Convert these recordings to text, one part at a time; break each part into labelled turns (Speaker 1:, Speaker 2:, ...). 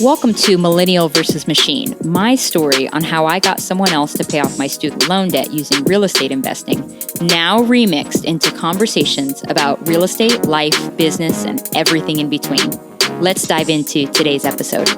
Speaker 1: Welcome to Millennial versus Machine, my story on how I got someone else to pay off my student loan debt using real estate investing, now remixed into conversations about real estate, life, business, and everything in between. Let's dive into today's episode.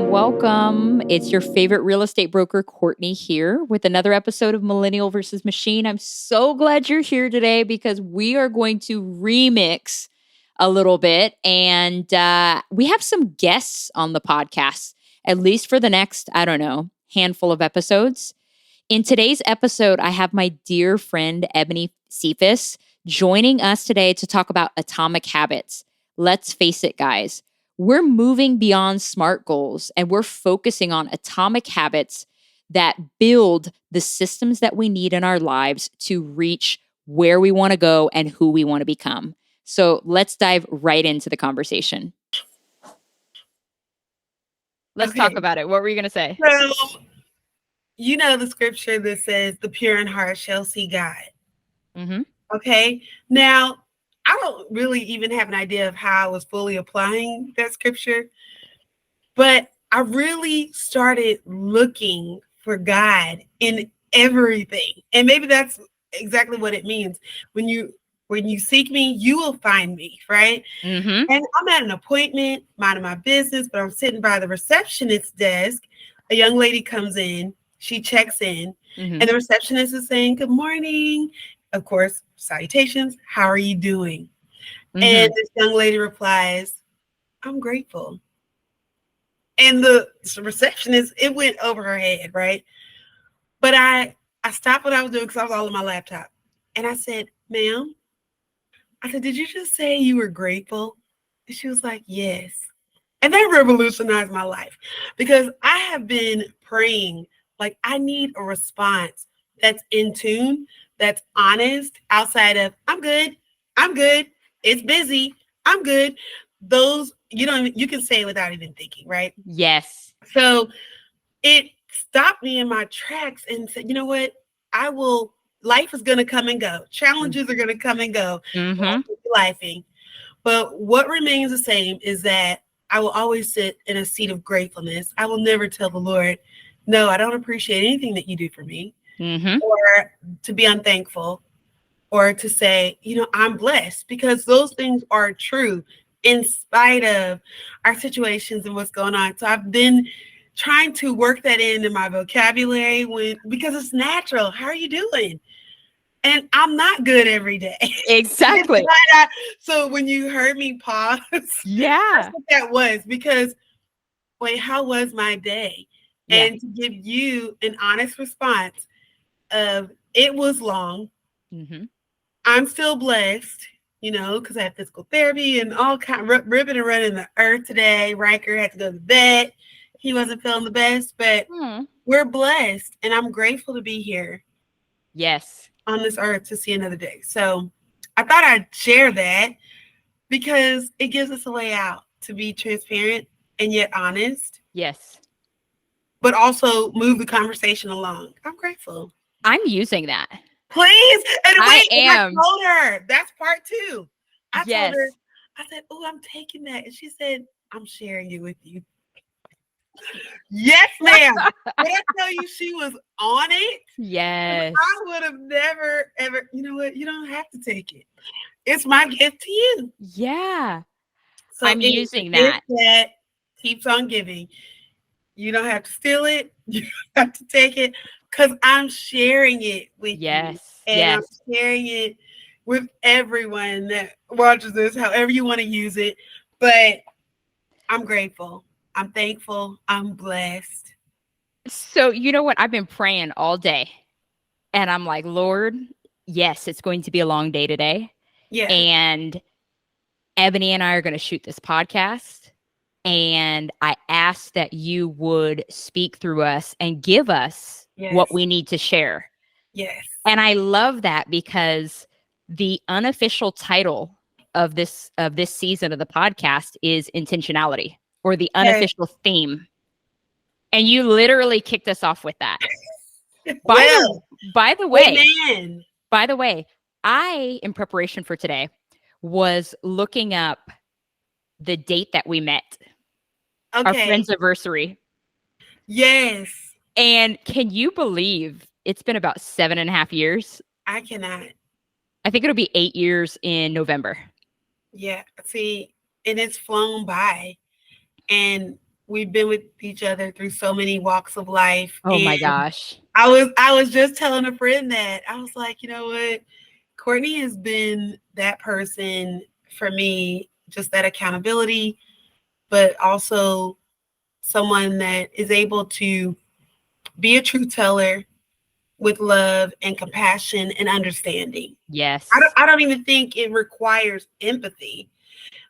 Speaker 1: Welcome. It's your favorite real estate broker, Courtney, here with another episode of Millennial versus Machine. I'm so glad you're here today because we are going to remix a little bit. And we have some guests on the podcast, at least for the next, handful of episodes. In today's episode, I have my dear friend, Ebony Cephus, joining us today to talk about atomic habits. Let's face it, guys. We're moving beyond SMART goals and we're focusing on atomic habits that build the systems that we need in our lives to reach where we want to go and who we want to become. So let's dive right into the conversation. Let's talk about it. What were you going to say?
Speaker 2: So, you know the scripture that says, the pure in heart shall see God.
Speaker 1: Mm-hmm.
Speaker 2: Okay. Now, I don't really even have an idea of how I was fully applying that scripture, but I really started looking for God in everything. And maybe that's exactly what it means. When you seek me, you will find me, right?
Speaker 1: Mm-hmm.
Speaker 2: And I'm at an appointment, minding my business, but I'm sitting by the receptionist's desk. A young lady comes in, she checks in, and the receptionist is saying, "Good morning." Of course, salutations. How are you doing? And this young lady replies, "I'm grateful." And the receptionist, it went over her head, right? But I stopped what I was doing because I was all on my laptop. And I said, "Ma'am," I said, "did you just say you were grateful?" And she was like, "Yes." And that revolutionized my life because I have been praying, like I need a response that's in tune, that's honest, outside of I'm good, it's busy, I'm good. Those you can say it without even thinking, right?
Speaker 1: Yes.
Speaker 2: So it stopped me in my tracks and said, you know what? Life is gonna come and go. Challenges are gonna come and go. Lifing. But what remains the same is that I will always sit in a seat of gratefulness. I will never tell the Lord, no, I don't appreciate anything that you do for me. Or to be unthankful, or to say, I'm blessed, because those things are true in spite of our situations and what's going on. So I've been trying to work that in my vocabulary because it's natural. How are you doing? And I'm not good every day.
Speaker 1: Exactly.
Speaker 2: So when you heard me pause,
Speaker 1: yeah,
Speaker 2: that's what that was, because wait, how was my day?
Speaker 1: Yeah.
Speaker 2: And to give you an honest response of it was long. I'm still blessed, because I had physical therapy and all kind of ripping and running the earth today. Riker had to go to bed. He wasn't feeling the best, but we're blessed, and I'm grateful to be here.
Speaker 1: Yes.
Speaker 2: On this earth to see another day. So I thought I'd share that because it gives us a way out to be transparent and yet honest.
Speaker 1: Yes.
Speaker 2: But also move the conversation along. I'm grateful.
Speaker 1: I'm using that.
Speaker 2: Please. And wait,
Speaker 1: I
Speaker 2: told her that's part 2. I
Speaker 1: yes.
Speaker 2: told her, I said, "Oh, I'm taking that." And she said, "I'm sharing it with you." Yes, ma'am. When I tell you she was on it,
Speaker 1: yes,
Speaker 2: I would have never, ever, you know what? You don't have to take it. It's my gift to you.
Speaker 1: Yeah.
Speaker 2: So
Speaker 1: I'm using that.
Speaker 2: That keeps on giving. You don't have to steal it. You don't have to take it, because I'm sharing it with you. And I'm sharing it with everyone that watches this, however you want to use it. But I'm grateful. I'm thankful. I'm blessed.
Speaker 1: So you know what? I've been praying all day. And I'm like, Lord, yes, it's going to be a long day today.
Speaker 2: Yeah.
Speaker 1: And Ebony and I are going to shoot this podcast. And I ask that you would speak through us and give us what we need to share.
Speaker 2: Yes.
Speaker 1: And I love that because the unofficial title of this season of the podcast is intentionality, or the unofficial theme. And you literally kicked us off with that. By the
Speaker 2: Well,
Speaker 1: by the way,
Speaker 2: amen.
Speaker 1: by the way, I, in preparation for today, was looking up the date that we met, our
Speaker 2: Okay.
Speaker 1: friend's anniversary.
Speaker 2: Yes.
Speaker 1: And can you believe it's been about 7.5 years?
Speaker 2: I cannot.
Speaker 1: I think it'll be 8 years in November.
Speaker 2: Yeah. See, and it's flown by. And we've been with each other through so many walks of life.
Speaker 1: Oh
Speaker 2: And
Speaker 1: my gosh.
Speaker 2: I was just telling a friend that I was like, you know what? Courtney has been that person for me, just that accountability, but also someone that is able to be a truth teller with love and compassion and understanding.
Speaker 1: Yes.
Speaker 2: I don't even think it requires empathy.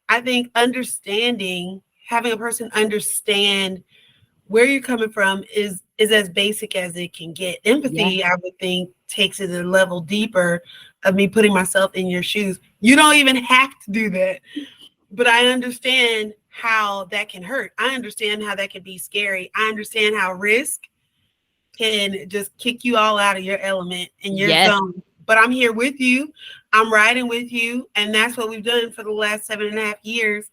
Speaker 2: I think understanding, having a person understand where you're coming from is as basic as it can get.
Speaker 1: Yeah.
Speaker 2: Empathy, I would think, takes it a level deeper of me putting myself in your shoes. You don't even have to do that. But I understand how that can hurt. I understand how that can be scary. I understand how risk can just kick you all out of your element and your
Speaker 1: Yes.
Speaker 2: zone. But I'm here with you. I'm riding with you. And that's what we've done for the last 7.5 years.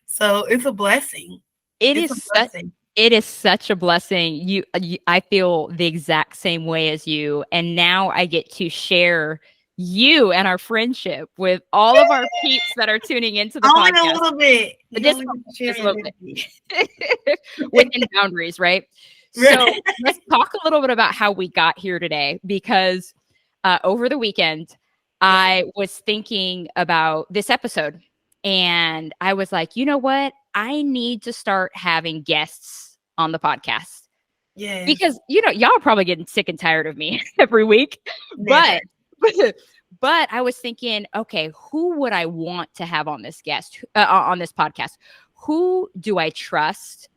Speaker 2: So it's a blessing.
Speaker 1: It
Speaker 2: It's a
Speaker 1: is such
Speaker 2: blessing.
Speaker 1: it is such a blessing. I feel the exact same way as you, and now I get to share you and our friendship with all of our peeps that are tuning into the
Speaker 2: Only a
Speaker 1: podcast.
Speaker 2: little bit.
Speaker 1: But
Speaker 2: You only get to share
Speaker 1: just a
Speaker 2: your
Speaker 1: little bit.
Speaker 2: empathy.
Speaker 1: Within boundaries, right? So let's talk a little bit about how we got here today, because over the weekend, I was thinking about this episode and I was like, you know what? I need to start having guests on the podcast
Speaker 2: Yes.
Speaker 1: because, y'all are probably getting sick and tired of me every week.
Speaker 2: Never.
Speaker 1: But I was thinking, okay, who would I want to have on on this podcast? Who do I trust?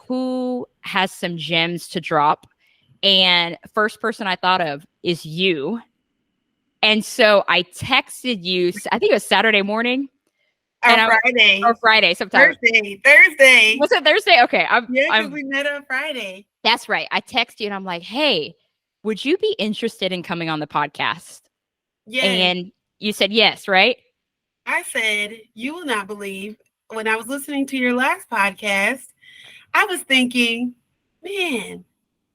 Speaker 1: Who has some gems to drop? And first person I thought of is you. And so I texted you, I think it was Saturday morning.
Speaker 2: Friday.
Speaker 1: Or Friday sometime.
Speaker 2: Thursday.
Speaker 1: Was it Thursday? Okay.
Speaker 2: Because we met on Friday.
Speaker 1: That's right. I texted you and I'm like, hey, would you be interested in coming on the podcast?
Speaker 2: Yes.
Speaker 1: And you said yes, right?
Speaker 2: I said, you will not believe, when I was listening to your last podcast, I was thinking, man,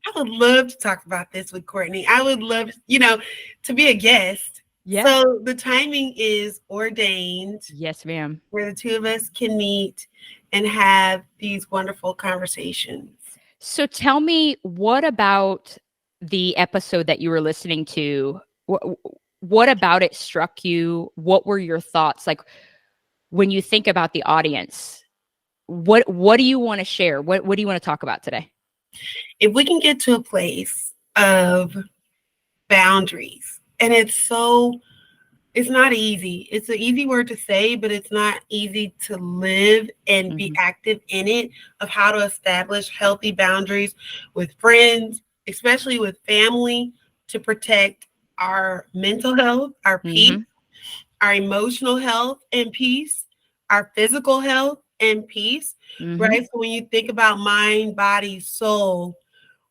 Speaker 2: I would love to talk about this with Courtney. I would love, to be a guest.
Speaker 1: Yeah.
Speaker 2: So the timing is ordained.
Speaker 1: Yes, ma'am.
Speaker 2: Where the two of us can meet and have these wonderful conversations.
Speaker 1: So tell me, what about the episode that you were listening to? What about it struck you? What were your thoughts? Like, when you think about the audience, what do you want to share? What do you want to talk about today?
Speaker 2: If we can get to a place of boundaries, and it's not easy. It's an easy word to say, but it's not easy to live and be active in it, of how to establish healthy boundaries with friends, especially with family, to protect our mental health, our peace, our emotional health and peace, our physical health and peace, right? So when you think about mind, body, soul,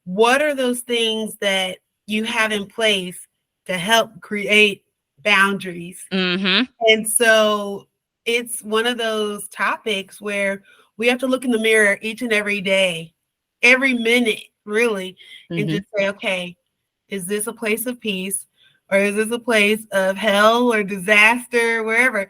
Speaker 2: what are those things that you have in place to help create boundaries? And so it's one of those topics where we have to look in the mirror each and every day, every minute, really, and just say, okay, is this a place of peace, or is this a place of hell or disaster, wherever?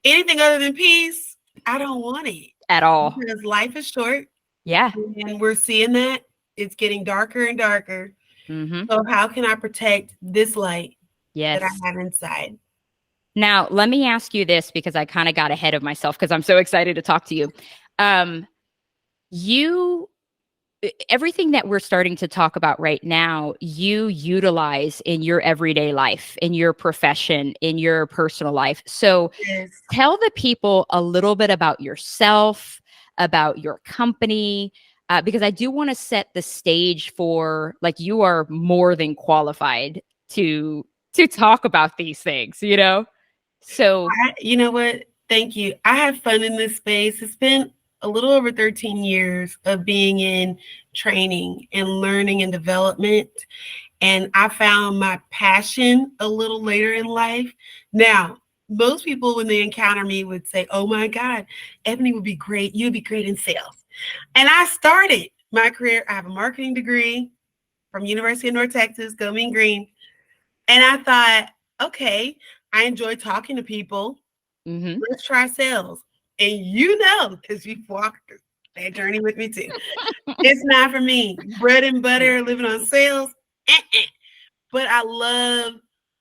Speaker 2: Anything other than peace, I don't want it
Speaker 1: at all,
Speaker 2: because life is short.
Speaker 1: Yeah.
Speaker 2: And we're seeing that it's getting darker and darker. So how can I protect this light that I have inside?
Speaker 1: Now, let me ask you this, because I kind of got ahead of myself because I'm so excited to talk to you. Everything that we're starting to talk about right now, you utilize in your everyday life, in your profession, in your personal life. So tell the people a little bit about yourself, about your company, because I do want to set the stage for, like, you are more than qualified to talk about these things, So
Speaker 2: you know what? Thank you. I have fun in this space. It's been a little over 13 years of being in training and learning and development. And I found my passion a little later in life. Now, most people, when they encounter me, would say, "Oh my God, Ebony would be great. You'd be great in sales." And I started my career. I have a marketing degree from University of North Texas, go Mean Green. And I thought, okay, I enjoy talking to people. Let's try sales. And you know, because you've walked that journey with me too, it's not for me. Bread and butter, living on sales. But I love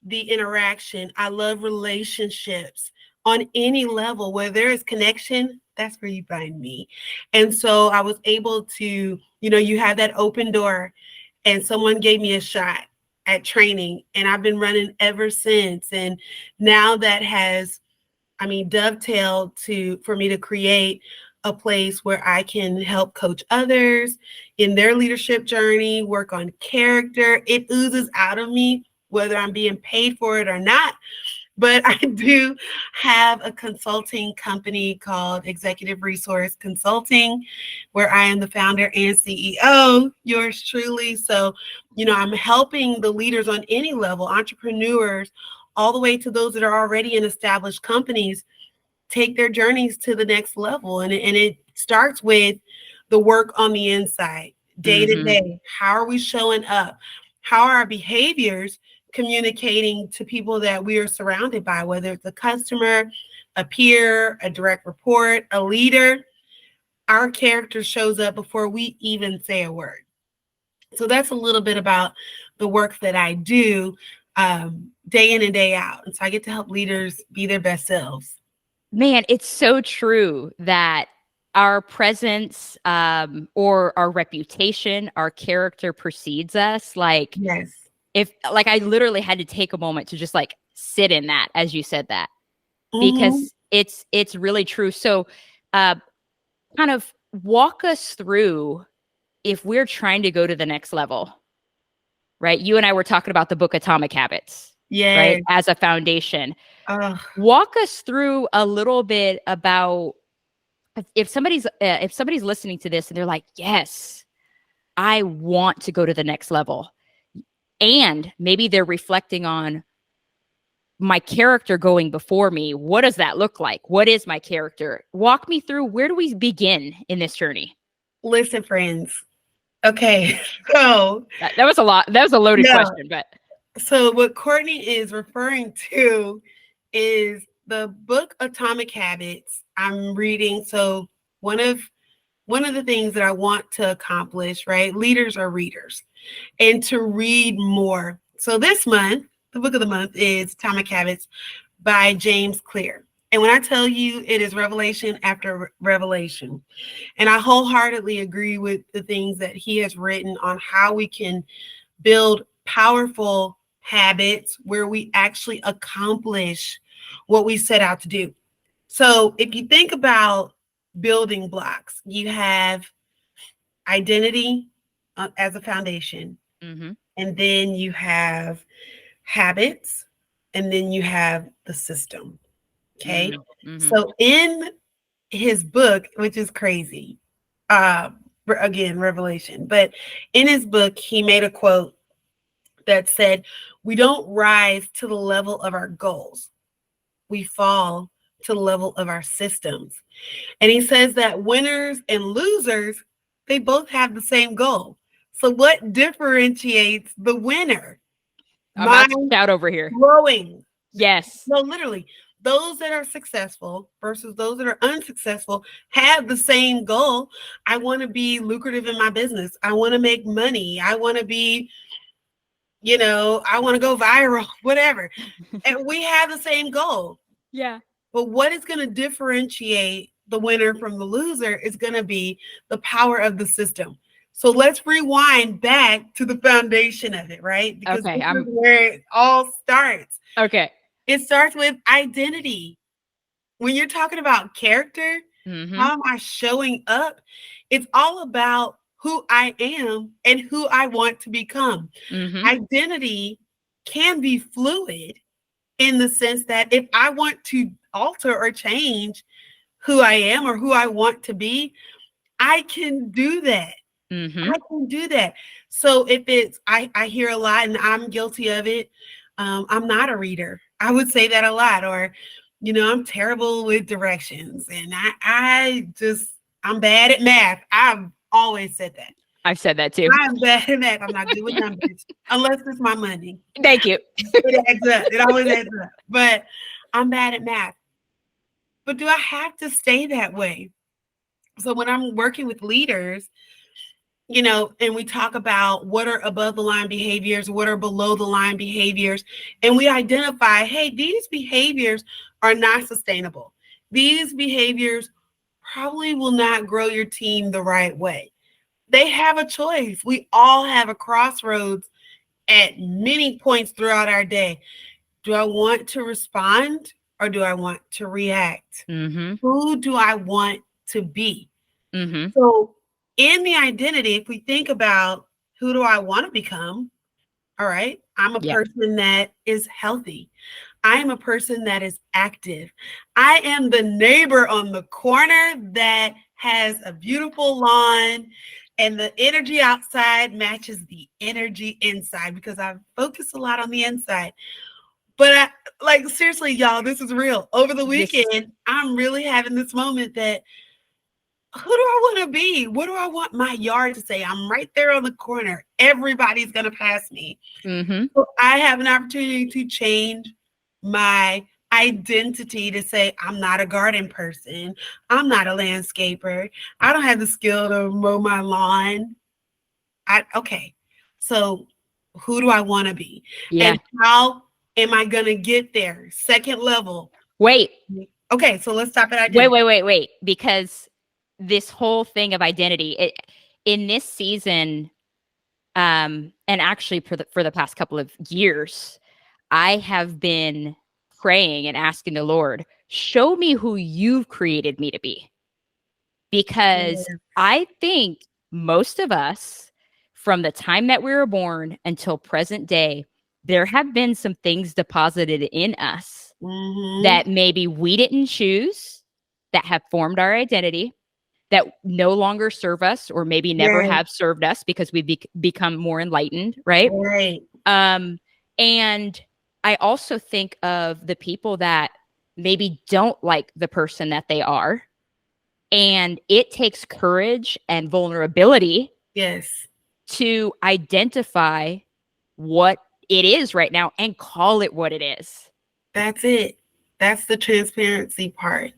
Speaker 2: the interaction. I love relationships on any level. Where there is connection, that's where you find me. And so I was able to, you have that open door, and someone gave me a shot at training, and I've been running ever since. And now that has, dovetailed for me to create a place where I can help coach others in their leadership journey, work on character. It oozes out of me, whether I'm being paid for it or not. But I do have a consulting company called Executive Resource Consulting, where I am the founder and CEO, yours truly. So, I'm helping the leaders on any level, entrepreneurs, all the way to those that are already in established companies, take their journeys to the next level. And it starts with the work on the inside, day to day. How are we showing up? How are our behaviors communicating to people that we are surrounded by, whether it's a customer, a peer, a direct report, a leader? Our character shows up before we even say a word. So that's a little bit about the work that I do day in and day out. And so I get to help leaders be their best selves.
Speaker 1: Man, it's so true that our presence or our reputation, our character precedes us. Like,
Speaker 2: yes.
Speaker 1: I literally had to take a moment to just like sit in that as you said that, because it's really true. So kind of walk us through, if we're trying to go to the next level, right? You and I were talking about the book Atomic Habits, right? As a foundation. Walk us through a little bit about if somebody's listening to this and they're like, yes, I want to go to the next level. And maybe they're reflecting on my character going before me. What does that look like? What is my character? Walk me through, where do we begin in this journey?
Speaker 2: Listen, friends. Okay, so
Speaker 1: that was a lot. That was a loaded question, but
Speaker 2: so what Courtney is referring to is the book Atomic Habits I'm reading. So one of the things that I want to accomplish, right? Leaders are readers, and to read more. So this month, the book of the month is Atomic Habits by James Clear. And when I tell you, it is revelation after revelation. And I wholeheartedly agree with the things that he has written on how we can build powerful habits where we actually accomplish what we set out to do. So if you think about building blocks, you have identity as a foundation, and then you have habits, and then you have the system. Okay. So in his book, which is crazy, again, revelation, but in his book, he made a quote that said, "We don't rise to the level of our goals. We fall to the level of our systems." And he says that winners and losers, they both have the same goal. So what differentiates the winner?
Speaker 1: I'm about to shout over here.
Speaker 2: Growing.
Speaker 1: Yes.
Speaker 2: No, literally. Those that are successful versus those that are unsuccessful have the same goal. I want to be lucrative in my business. I want to make money. I want to be, I want to go viral, whatever. And we have the same goal.
Speaker 1: Yeah.
Speaker 2: But what is going to differentiate the winner from the loser is going to be the power of the system. So let's rewind back to the foundation of it, right? Because this is where it all starts.
Speaker 1: Okay.
Speaker 2: It starts with identity. When you're talking about character, how am I showing up? It's all about who I am and who I want to become. Identity can be fluid in the sense that if I want to alter or change who I am or who I want to be, I can do that.
Speaker 1: Mm-hmm.
Speaker 2: I can do that. So if it's, I hear a lot and I'm guilty of it. I'm not a reader. I would say that a lot. Or, I'm terrible with directions and I'm bad at math. I've always said that.
Speaker 1: I've said that too.
Speaker 2: I'm bad at math. I'm not good with numbers unless it's my money.
Speaker 1: Thank you.
Speaker 2: It adds up. It always adds up. But I'm bad at math. But do I have to stay that way? So when I'm working with leaders, and we talk about what are above the line behaviors, what are below the line behaviors, and we identify, hey, these behaviors are not sustainable. These behaviors probably will not grow your team the right way. They have a choice. We all have a crossroads at many points throughout our day. Do I want to respond or do I want to react?
Speaker 1: Mm-hmm.
Speaker 2: Who do I want to be?
Speaker 1: Mm-hmm.
Speaker 2: So in the identity, if we think about who do I want to become, all right, I'm a person that is healthy. I am a person that is active. I am the neighbor on the corner that has a beautiful lawn and the energy outside matches the energy inside because I focus a lot on the inside. But seriously, y'all, this is real. Over the weekend, I'm really having this moment that who do I want to be? What do I want my yard to say? I'm right there on the corner. Everybody's going to pass me.
Speaker 1: Mm-hmm.
Speaker 2: So I have an opportunity to change my identity to say, I'm not a garden person. I'm not a landscaper. I don't have the skill to mow my lawn. Okay. So who do I want to be?
Speaker 1: Yeah.
Speaker 2: And how am I going to get there? Second level.
Speaker 1: Wait.
Speaker 2: Okay. So let's stop at identity.
Speaker 1: Wait. Because this whole thing of identity in this season, and actually for the past couple of years, I have been praying and asking the Lord, show me who you've created me to be. Because I think most of us, from the time that we were born until present day, there have been some things deposited in us that maybe we didn't choose, that have formed our identity, that no longer serve us or maybe never have served us because we've become more enlightened, right?
Speaker 2: Right.
Speaker 1: And I also think of the people that maybe don't like the person that they are. And it takes courage and vulnerability to identify what it is right now and call it what it is.
Speaker 2: That's it. That's the transparency part.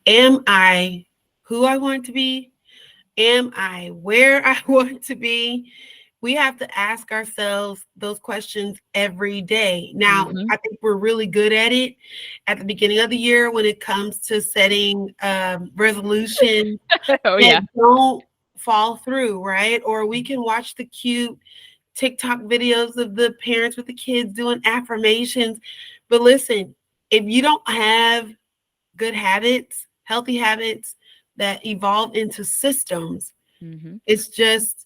Speaker 2: Am I who I want to be? Am I where I want to be? We have to ask ourselves those questions every day. Now, I think we're really good at it at the beginning of the year when it comes to setting resolutions that don't fall through, right? Or we can watch the cute TikTok videos of the parents with the kids doing affirmations. But listen, if you don't have good habits, healthy habits that evolve into systems, it's just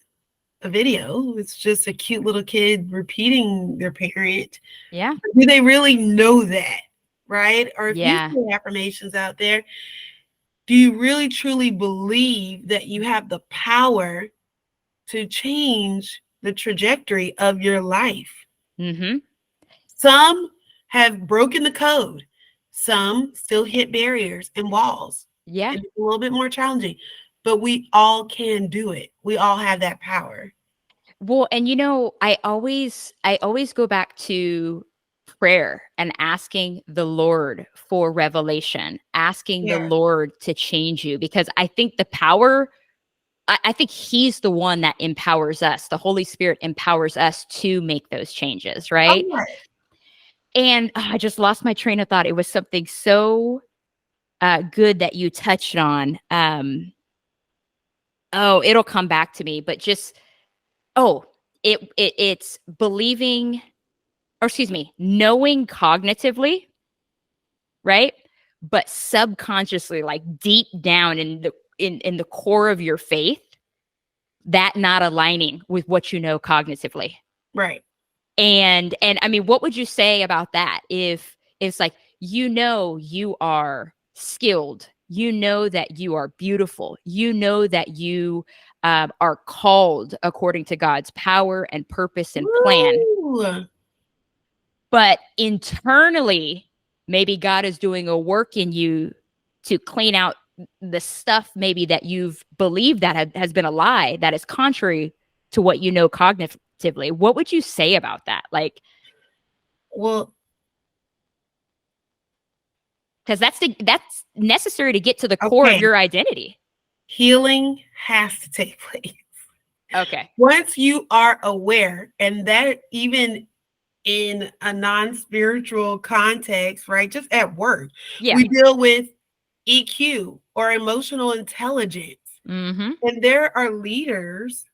Speaker 2: a video. It's just a cute little kid repeating their parent.
Speaker 1: Yeah.
Speaker 2: Do they really know that? Right? Or if you see affirmations out there, do you really truly believe that you have the power to change the trajectory of your life? Some have broken the code. Some still hit barriers and walls.
Speaker 1: Yeah.
Speaker 2: It's a little bit more challenging, but we all can do it. We all have that power.
Speaker 1: Well, and I always go back to prayer and asking the Lord for revelation, asking the Lord to change you, because I think the power, I think he's the one that empowers us. The Holy Spirit empowers us to make those changes, right?
Speaker 2: Oh,
Speaker 1: and I just lost my train of thought. It was something so good that you touched on. It'll come back to me, but just it's believing, or excuse me, knowing cognitively, right? But subconsciously, like deep down in the core of your faith, that not aligning with what you know cognitively.
Speaker 2: Right.
Speaker 1: And I mean, what would you say about that? If it's like, you are skilled, you know that you are beautiful. You know that you are called according to God's power and purpose and plan.
Speaker 2: Woo!
Speaker 1: But internally, maybe God is doing a work in you to clean out the stuff maybe that you've believed that has been a lie, that is contrary to what you know cognitively. What would you say about that? Like,
Speaker 2: Well,
Speaker 1: because that's necessary to get to the core of
Speaker 2: okay.
Speaker 1: your identity.
Speaker 2: Healing has to take place.
Speaker 1: Okay.
Speaker 2: Once you are aware, and that even in a non-spiritual context, right? Just at work,
Speaker 1: Yeah.
Speaker 2: we deal with EQ or emotional intelligence.
Speaker 1: Mm-hmm.
Speaker 2: And there are leaders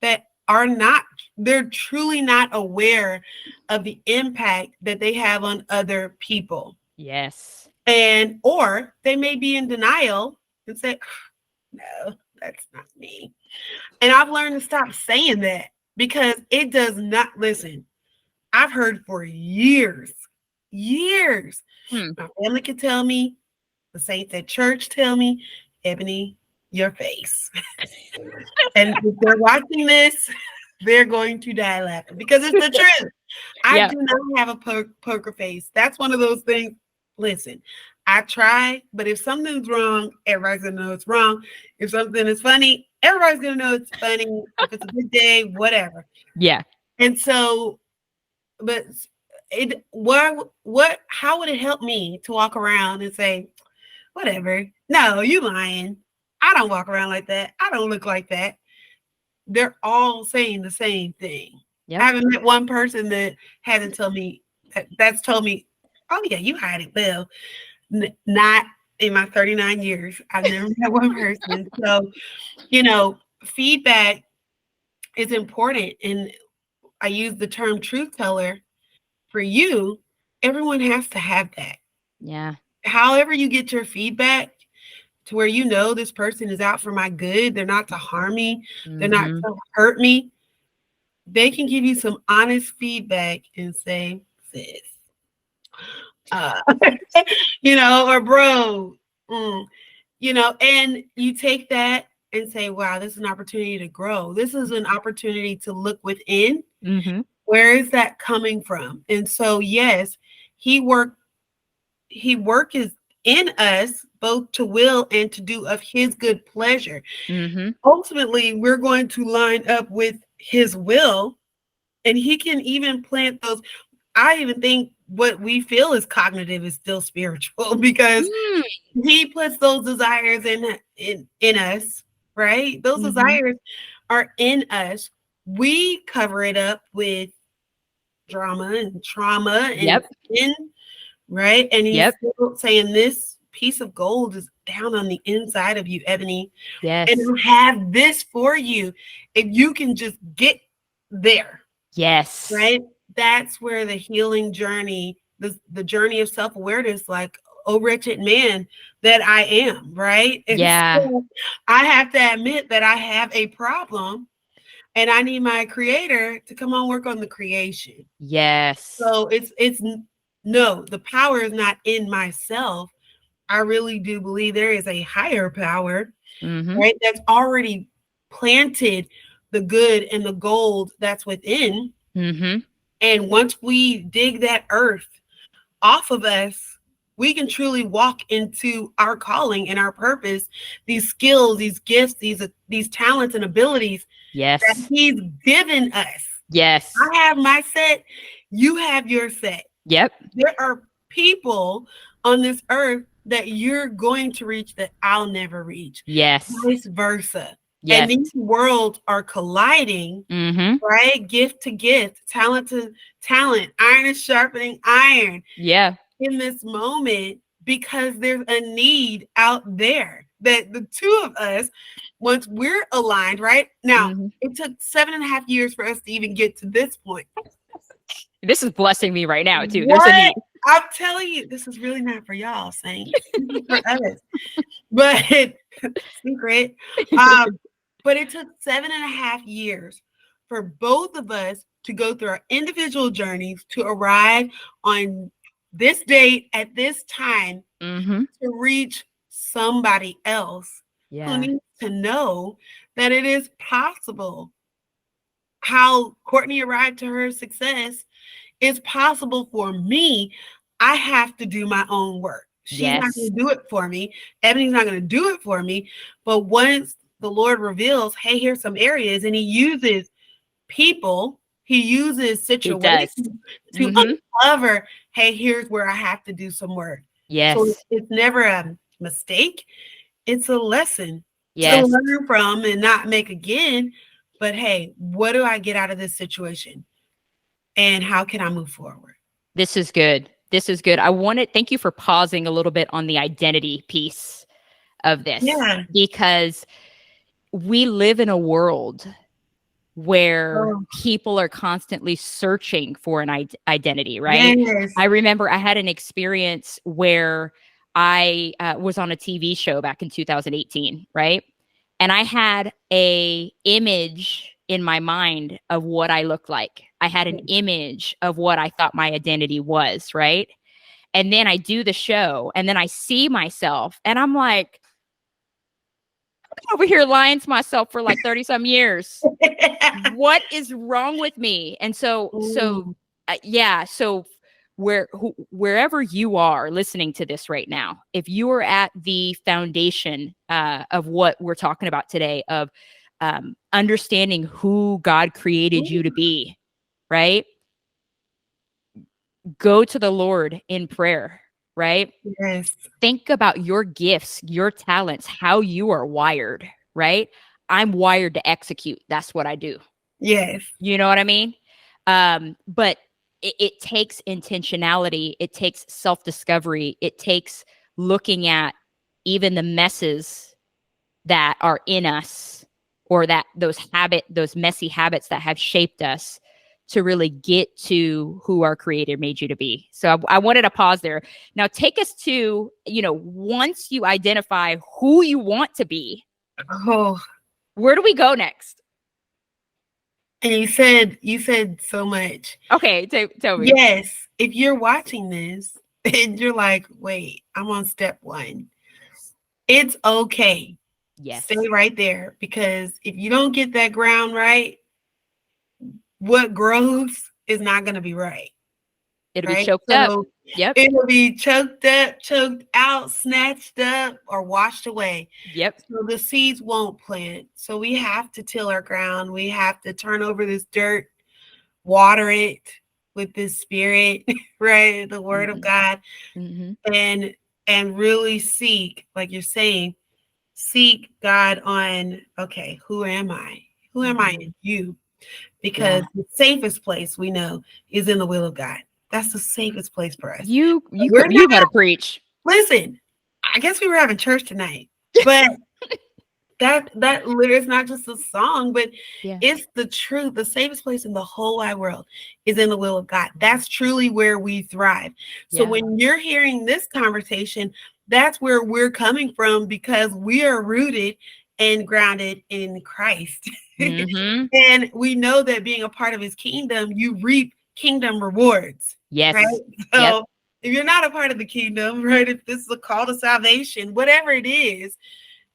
Speaker 2: that are not, they're truly not aware of the impact that they have on other people.
Speaker 1: Yes.
Speaker 2: And, or they may be in denial and say, no, that's not me. And I've learned to stop saying that because it does not, listen, I've heard for years, my family can tell me, the saints at church tell me, Ebony, your face. And if they're watching this, they're going to die laughing because it's the truth. I do not have a poker face. That's one of those things. Listen, I try, but if something's wrong, everybody's going to know it's wrong. If something is funny, everybody's going to know it's funny. If it's a good day, whatever.
Speaker 1: Yeah.
Speaker 2: And so, but how would it help me to walk around and say, whatever? No, you lying. I don't walk around like that. I don't look like that. They're all saying the same thing.
Speaker 1: Yep.
Speaker 2: I haven't met one person that hasn't told me that's told me, oh yeah, you hide it well. Not in my 39 years. I've never met one person. So, feedback is important. And I use the term truth teller. For you, everyone has to have that.
Speaker 1: Yeah.
Speaker 2: However you get your feedback to where you know this person is out for my good, they're not to harm me, they're not to hurt me, they can give you some honest feedback and say, sis, or bro, and you take that and say, wow, this is an opportunity to grow. This is an opportunity to look within.
Speaker 1: Mm-hmm.
Speaker 2: Where is that coming from? And so, yes, he work is in us both to will and to do of his good pleasure.
Speaker 1: Mm-hmm.
Speaker 2: Ultimately, we're going to line up with his will, and he can even plant those. I even think what we feel is cognitive is still spiritual because he puts those desires in us, right? Those desires are in us. We cover it up with drama and trauma and sin, right? And he's still saying this piece of gold is down on the inside of you, Ebony.
Speaker 1: Yes.
Speaker 2: And I have this for you. If you can just get there.
Speaker 1: Yes.
Speaker 2: Right? That's where the healing journey, the journey of self-awareness, like, oh, wretched man that I am, right? And so I have to admit that I have a problem and I need my creator to come on work on the creation.
Speaker 1: Yes.
Speaker 2: So no, the power is not in myself. I really do believe there is a higher power, right? That's already planted the good and the gold that's within. And once we dig that earth off of us, we can truly walk into our calling and our purpose, these skills, these gifts, these talents and abilities that he's given us.
Speaker 1: Yes.
Speaker 2: I have my set. You have your set.
Speaker 1: Yep.
Speaker 2: There are people on this earth that you're going to reach that I'll never reach.
Speaker 1: Yes.
Speaker 2: Vice versa.
Speaker 1: Yes.
Speaker 2: And these worlds are colliding, right? Gift to gift, talent to talent, iron is sharpening iron.
Speaker 1: Yeah.
Speaker 2: In this moment, because there's a need out there that the two of us, once we're aligned, right? Now, it took 7.5 years for us to even get to this point.
Speaker 1: This is blessing me right now, too. There's a need.
Speaker 2: I'm telling you, this is really not for y'all, Saints. This is for us. But secret. But it took 7.5 years for both of us to go through our individual journeys to arrive on this date at this time to reach somebody else who
Speaker 1: Yeah.
Speaker 2: needs to know that it is possible. How Courtney arrived to her success is possible for me. I have to do my own work. She's not
Speaker 1: Yes.
Speaker 2: going to do it for me. Ebony's not going to do it for me. But once the Lord reveals, hey, here's some areas, and he uses people, he uses
Speaker 1: He does.
Speaker 2: situations to
Speaker 1: Mm-hmm.
Speaker 2: uncover, hey, here's where I have to do some work. So
Speaker 1: Yes.
Speaker 2: it's never a mistake. It's a lesson to
Speaker 1: Yes.
Speaker 2: learn from and not make again. But hey, what do I get out of this situation? And how can I move forward?
Speaker 1: This is good. This is good. I wanted, thank you for pausing a little bit on the identity piece of this,
Speaker 2: Yeah.
Speaker 1: because we live in a world where
Speaker 2: Oh,
Speaker 1: people are constantly searching for an identity, right?
Speaker 2: yes.
Speaker 1: I remember I had an experience where I was on a TV show back in 2018, right? And I had a image in my mind of what I looked like. I had an image of what I thought my identity was, right? And then I do the show and then I see myself and I'm like, over here lying to myself for like 30 some years. What is wrong with me? And
Speaker 2: Ooh.
Speaker 1: yeah, so wherever you are listening to this right now, if you are at the foundation of what we're talking about today, of understanding who God created you to be, right? Go to the Lord in prayer, right?
Speaker 2: Yes.
Speaker 1: Think about your gifts, your talents, how you are wired, right? I'm wired to execute. That's what I do.
Speaker 2: Yes.
Speaker 1: You know what I mean? But it takes intentionality. It takes self-discovery. It takes looking at even the messes that are in us, or that those messy habits that have shaped us, to really get to who our creator made you to be. So I wanted to pause there. Now take us to, once you identify who you want to be,
Speaker 2: Oh,
Speaker 1: where do we go next?
Speaker 2: and you said so much.
Speaker 1: Okay, tell me.
Speaker 2: Yes. If you're watching this and you're like, wait, I'm on step one, it's okay.
Speaker 1: Yes.
Speaker 2: Stay right there, because if you don't get that ground right, what grows is not going to be right.
Speaker 1: It'll be
Speaker 2: Right.
Speaker 1: choked up.
Speaker 2: So
Speaker 1: Yep.
Speaker 2: it will be choked up, choked out, snatched up, or washed away.
Speaker 1: Yep.
Speaker 2: So the seeds won't plant. So we have to till our ground. We have to turn over this dirt, water it with this spirit, right? The word of God, and really seek, like you're saying, seek God on, okay, who am I? Who am I in you? Because the safest place we know is in the will of God. That's the safest place for us. We're
Speaker 1: You
Speaker 2: not,
Speaker 1: gotta preach.
Speaker 2: listen, I guess we were having church tonight, but that literally is not just a song, but
Speaker 1: Yeah.
Speaker 2: it's the truth. The safest place in the whole wide world is in the will of God. That's truly where we thrive. So
Speaker 1: Yeah.
Speaker 2: when you're hearing this conversation, that's where we're coming from, because we are rooted and grounded in Christ.
Speaker 1: Mm-hmm.
Speaker 2: And we know that being a part of his kingdom, you reap kingdom rewards.
Speaker 1: Yes.
Speaker 2: Right. So
Speaker 1: Yep.
Speaker 2: if you're not a part of the kingdom, right, if this is a call to salvation, whatever it is,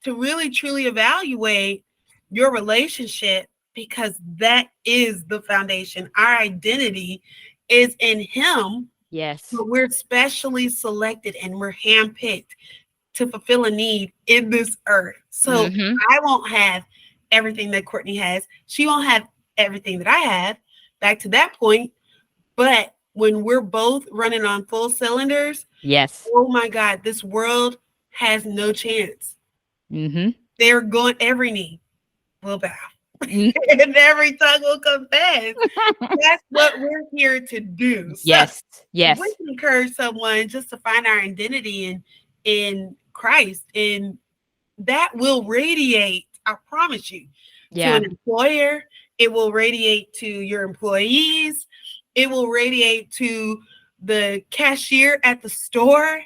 Speaker 2: to really truly evaluate your relationship, because that is the foundation. Our identity is in him,
Speaker 1: Yes.
Speaker 2: but we're specially selected and we're handpicked to fulfill a need in this earth. So I won't have everything that Courtney has. She won't have everything that I have. Back to that point. But when we're both running on full cylinders,
Speaker 1: Yes.
Speaker 2: oh my God, this world has no chance. They're going, every knee will bow and every tongue will confess. That's what we're here to do.
Speaker 1: Yes.
Speaker 2: So
Speaker 1: Yes.
Speaker 2: we can encourage someone just to find our identity in Christ, and that will radiate, I promise you, to an employer. It will radiate to your employees. It will radiate to the cashier at the store,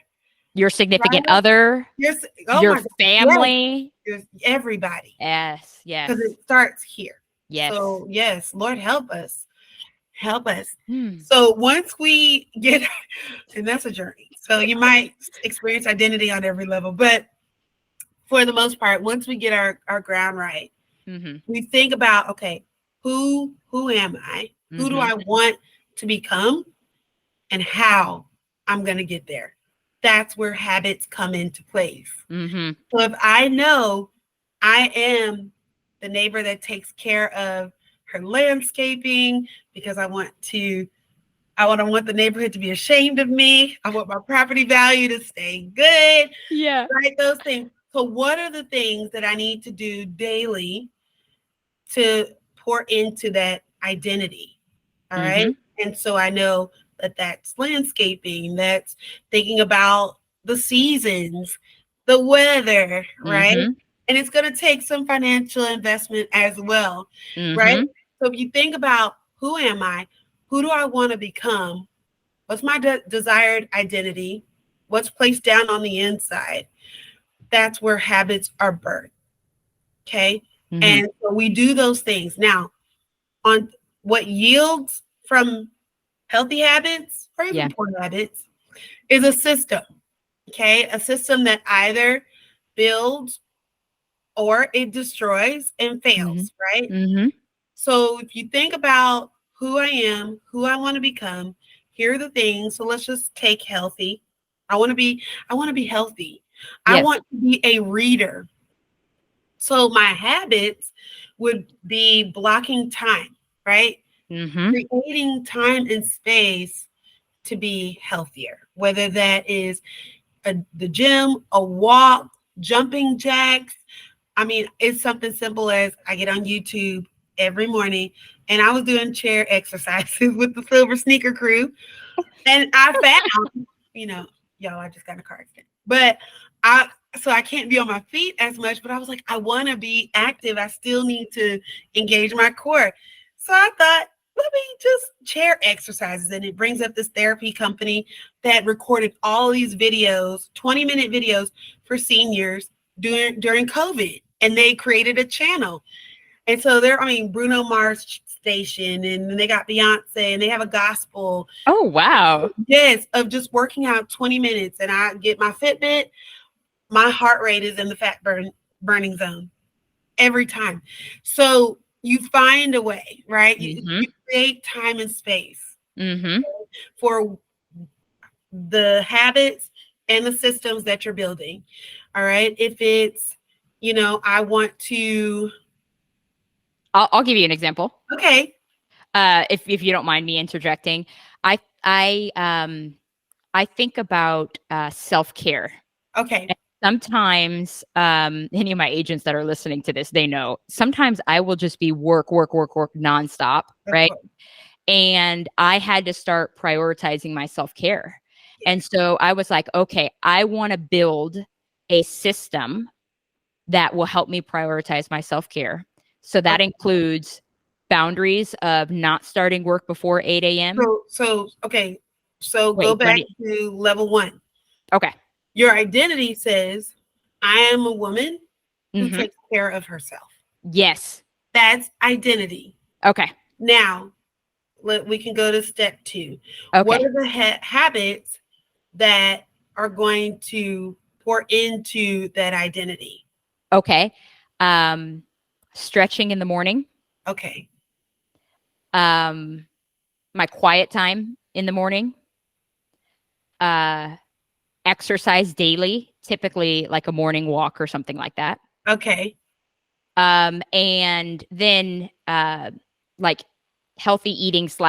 Speaker 1: your significant
Speaker 2: right?
Speaker 1: other,
Speaker 2: Your
Speaker 1: family,
Speaker 2: everybody.
Speaker 1: Yes. Yes.
Speaker 2: Because it starts here.
Speaker 1: Yes.
Speaker 2: So yes, Lord, help us. Help us. So once we get, and that's a journey. So you might experience identity on every level, but for the most part, once we get our ground right, we think about, okay, who am I? Who do I want to become? And how I'm going to get there. That's where habits come into place. So if I know I am the neighbor that takes care of her landscaping because I want the neighborhood to be ashamed of me. I want my property value to stay good.
Speaker 1: Yeah.
Speaker 2: Right? Those things. So what are the things that I need to do daily to pour into that identity? All right. And so I know that that's landscaping, that's thinking about the seasons, the weather, right? And it's going to take some financial investment as well, right? So if you think about, who am I? Who do I want to become? What's my desired identity? What's placed down on the inside? That's where habits are birthed. Okay. And so we do those things. Now, on what yields from healthy habits or even poor habits is a system. Okay. A system that either builds or it destroys and fails, right? So if you think about who I am, who I want to become, here are the things. So let's just take healthy. I want to be healthy. I want to be a reader. So my habits would be blocking time, right? Creating time and space to be healthier, whether that is the gym, a walk, jumping jacks. I mean, it's something simple as I get on YouTube every morning and I was doing chair exercises with the Silver Sneaker Crew. And I found, y'all, I just got in a car accident. But I can't be on my feet as much, but I was like, I want to be active. I still need to engage my core. So I thought, let me just chair exercises. And it brings up this therapy company that recorded all these videos, 20-minute videos for seniors during COVID. And they created a channel. And so Bruno Mars station, and they got Beyonce, and they have a gospel.
Speaker 1: Oh, wow.
Speaker 2: Yes, of just working out 20 minutes. And I get my Fitbit. My heart rate is in the fat burning zone every time. So you find a way, right? You create time and space for the habits and the systems that you're building. All right. If it's, I want to.
Speaker 1: I'll give you an example.
Speaker 2: Okay.
Speaker 1: If you don't mind me interjecting, I think about self-care.
Speaker 2: Okay.
Speaker 1: And sometimes, any of my agents that are listening to this, they know. Sometimes I will just be work nonstop, right? And I had to start prioritizing my self-care. And so I was like, okay, I want to build a system that will help me prioritize my self-care. So that includes boundaries of not starting work before 8 a.m.
Speaker 2: So go back to level 1.
Speaker 1: Okay.
Speaker 2: Your identity says, I am a woman who takes care of herself.
Speaker 1: Yes.
Speaker 2: That's identity.
Speaker 1: Okay.
Speaker 2: Now, we can go to step 2.
Speaker 1: Okay.
Speaker 2: What are the habits that are going to pour into that identity?
Speaker 1: Okay. Stretching in the morning.
Speaker 2: Okay.
Speaker 1: My quiet time in the morning. Exercise daily, typically like a morning walk or something like that.
Speaker 2: Okay.
Speaker 1: And then like healthy eating /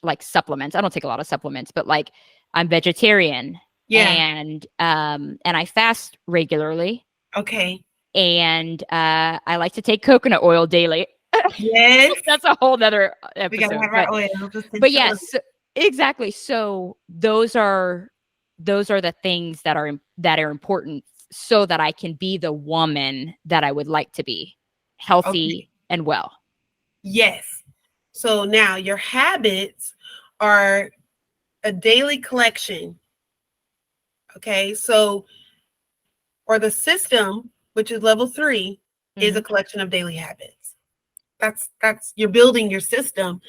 Speaker 1: like supplements. I don't take a lot of supplements, but like I'm vegetarian.
Speaker 2: Yeah.
Speaker 1: And I fast regularly.
Speaker 2: Okay.
Speaker 1: And I like to take coconut oil daily.
Speaker 2: Yes.
Speaker 1: That's a whole nother episode.
Speaker 2: We gotta have our oil.
Speaker 1: But yes, exactly. So those are the things that are important so that I can be the woman that I would like to be, healthy and well.
Speaker 2: Yes. So now your habits are a daily collection. Okay. So, or the system, which is level 3, is a collection of daily habits. That's you're building your system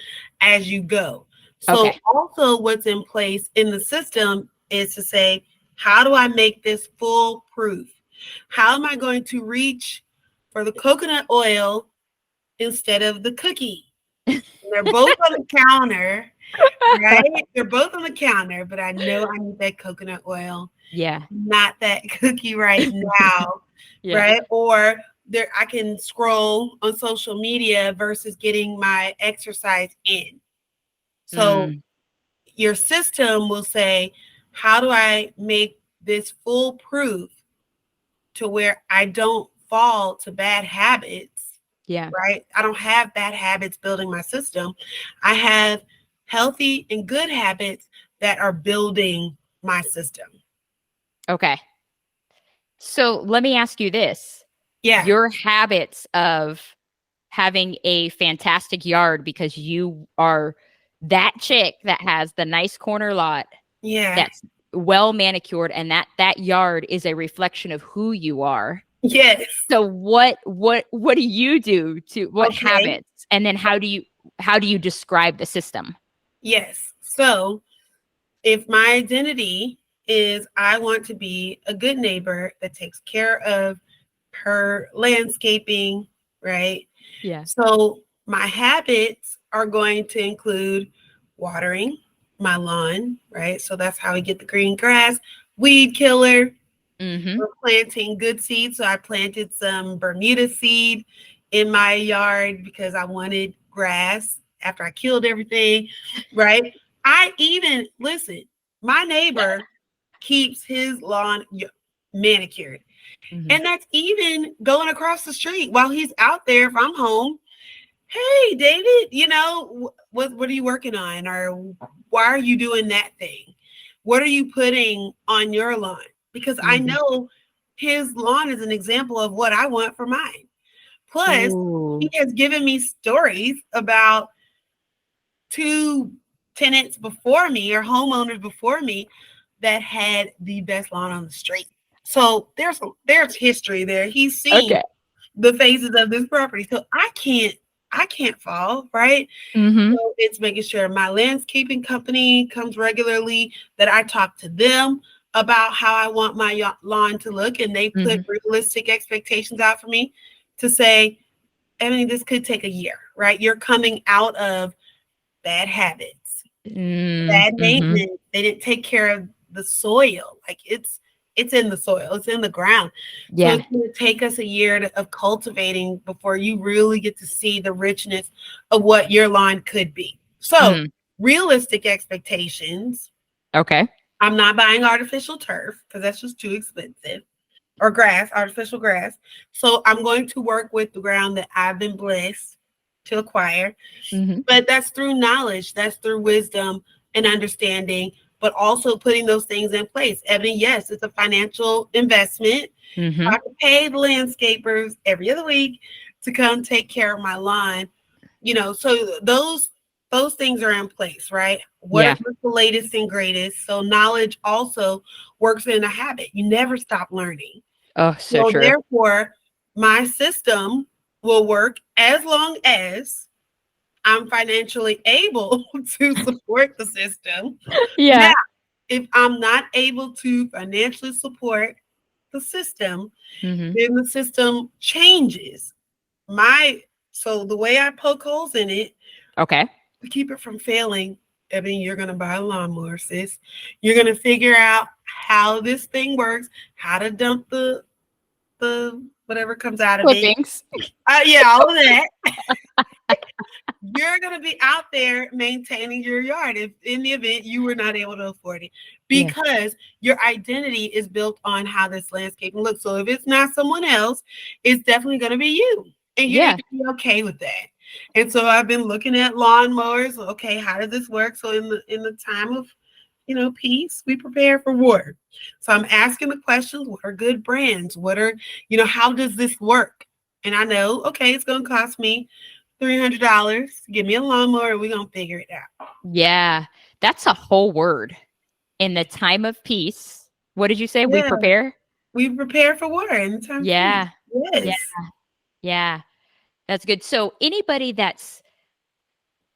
Speaker 2: as you go. So also what's in place in the system is to say, how do I make this foolproof? How am I going to reach for the coconut oil instead of the cookie? They're both on the counter, right? They're both on the counter, but I know I need that coconut oil,
Speaker 1: Yeah.
Speaker 2: not that cookie right now,
Speaker 1: Yeah.
Speaker 2: right? Or there, I can scroll on social media versus getting my exercise in. So
Speaker 1: Mm,
Speaker 2: your system will say, how do I make this foolproof to where I don't fall to bad habits,
Speaker 1: yeah.
Speaker 2: right? I don't have bad habits building my system. I have healthy and good habits that are building my system.
Speaker 1: Okay. So let me ask you this.
Speaker 2: Yeah.
Speaker 1: Your habits of having a fantastic yard because you are that chick that has the nice corner lot
Speaker 2: Yeah.
Speaker 1: that's well manicured, and that yard is a reflection of who you are.
Speaker 2: Yes.
Speaker 1: So what do you do to what
Speaker 2: Okay.
Speaker 1: habits, and then how do you describe the system?
Speaker 2: Yes. So if my identity is I want to be a good neighbor that takes care of her landscaping, right?
Speaker 1: Yeah.
Speaker 2: So my habits are going to include watering my lawn, right? So that's how we get the green grass, weed killer.
Speaker 1: Mm-hmm.
Speaker 2: We're planting good seeds. So I planted some Bermuda seed in my yard because I wanted grass after I killed everything, right? I even, listen, my neighbor keeps his lawn manicured.
Speaker 1: Mm-hmm.
Speaker 2: And that's even going across the street while he's out there. If I'm home, hey, David, what are you working on? Or why are you doing that thing? What are you putting on your lawn? Because I
Speaker 1: Mm-hmm.
Speaker 2: know his lawn is an example of what I want for mine. Plus, he
Speaker 1: Ooh.
Speaker 2: has given me stories about two tenants before me or homeowners before me that had the best lawn on the street. So there's history there. He's seen
Speaker 1: Okay.
Speaker 2: the phases of this property. So I can't fall, right?
Speaker 1: Mm-hmm.
Speaker 2: So it's making sure my landscaping company comes regularly, that I talk to them about how I want my lawn to look, and they
Speaker 1: Mm-hmm.
Speaker 2: put realistic expectations out for me to say, I mean, this could take a year, right? You're coming out of bad habits, bad
Speaker 1: Mm-hmm.
Speaker 2: maintenance. They didn't take care of the soil. Like it's in the soil, it's in the ground. So
Speaker 1: Yeah.
Speaker 2: it's going to take us a year of cultivating before you really get to see the richness of what your lawn could be. So
Speaker 1: Mm-hmm.
Speaker 2: realistic expectations.
Speaker 1: Okay.
Speaker 2: I'm not buying artificial turf because that's just too expensive, or grass, artificial grass. So I'm going to work with the ground that I've been blessed to acquire.
Speaker 1: Mm-hmm.
Speaker 2: But that's through knowledge, that's through wisdom and understanding, but also putting those things in place. Ebony, yes, it's a financial investment. I
Speaker 1: Mm-hmm.
Speaker 2: have to pay the landscapers every other week to come take care of my lawn. So those things are in place, right? What are
Speaker 1: Yeah.
Speaker 2: the latest and greatest? So knowledge also works in a habit. You never stop learning.
Speaker 1: Oh, so
Speaker 2: So
Speaker 1: true.
Speaker 2: therefore, my system will work as long as I'm financially able to support the system. Now,
Speaker 1: Yeah.
Speaker 2: if I'm not able to financially support the system,
Speaker 1: Mm-hmm.
Speaker 2: then the system changes. My so the way I poke holes in it
Speaker 1: Okay.
Speaker 2: to keep it from failing, Ebony, you're gonna buy a lawnmower, sis. You're gonna figure out how this thing works, how to dump the whatever comes out of it.
Speaker 1: Clippings.
Speaker 2: Yeah, all of that. You're going to be out there maintaining your yard if in the event you were not able to afford it,
Speaker 1: Yeah.
Speaker 2: because your identity is built on how this landscaping looks. So if it's not someone else, it's definitely going to be you, and you need
Speaker 1: Yeah.
Speaker 2: to be okay with that. And so I've been looking at lawnmowers. Okay, how does this work? So in the time of peace, we prepare for war. So I'm asking the questions: what are good brands? What are how does this work? And I know, okay, it's going to cost me $300. Give me a lawnmower and we're going to figure it out.
Speaker 1: Yeah. That's a whole word. In the time of peace. What did you say? We
Speaker 2: Yeah,
Speaker 1: prepare?
Speaker 2: we prepare for war in the time of peace.
Speaker 1: Yeah. Yeah.
Speaker 2: Yes.
Speaker 1: Yeah. That's good. So anybody that's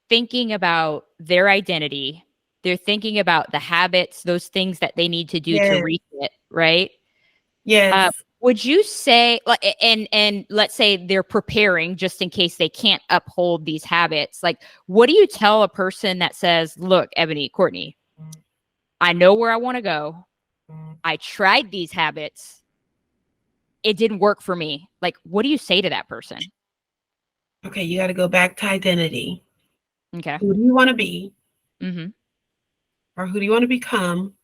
Speaker 1: thinking about their identity, they're thinking about the habits, those things that they need to do to
Speaker 2: Yes.
Speaker 1: reach it, right? Uh,
Speaker 2: Yes.
Speaker 1: would you say, like, and let's say they're preparing just in case they can't uphold these habits, like, what do you tell a person that says, look, Ebony, Courtney, I know where I want to go. I tried these habits. It didn't work for me. Like, what do you say to that person?
Speaker 2: Okay, you got to go back to identity.
Speaker 1: Okay.
Speaker 2: Who do you want to be?
Speaker 1: Mm-hmm.
Speaker 2: Or who do you want to become?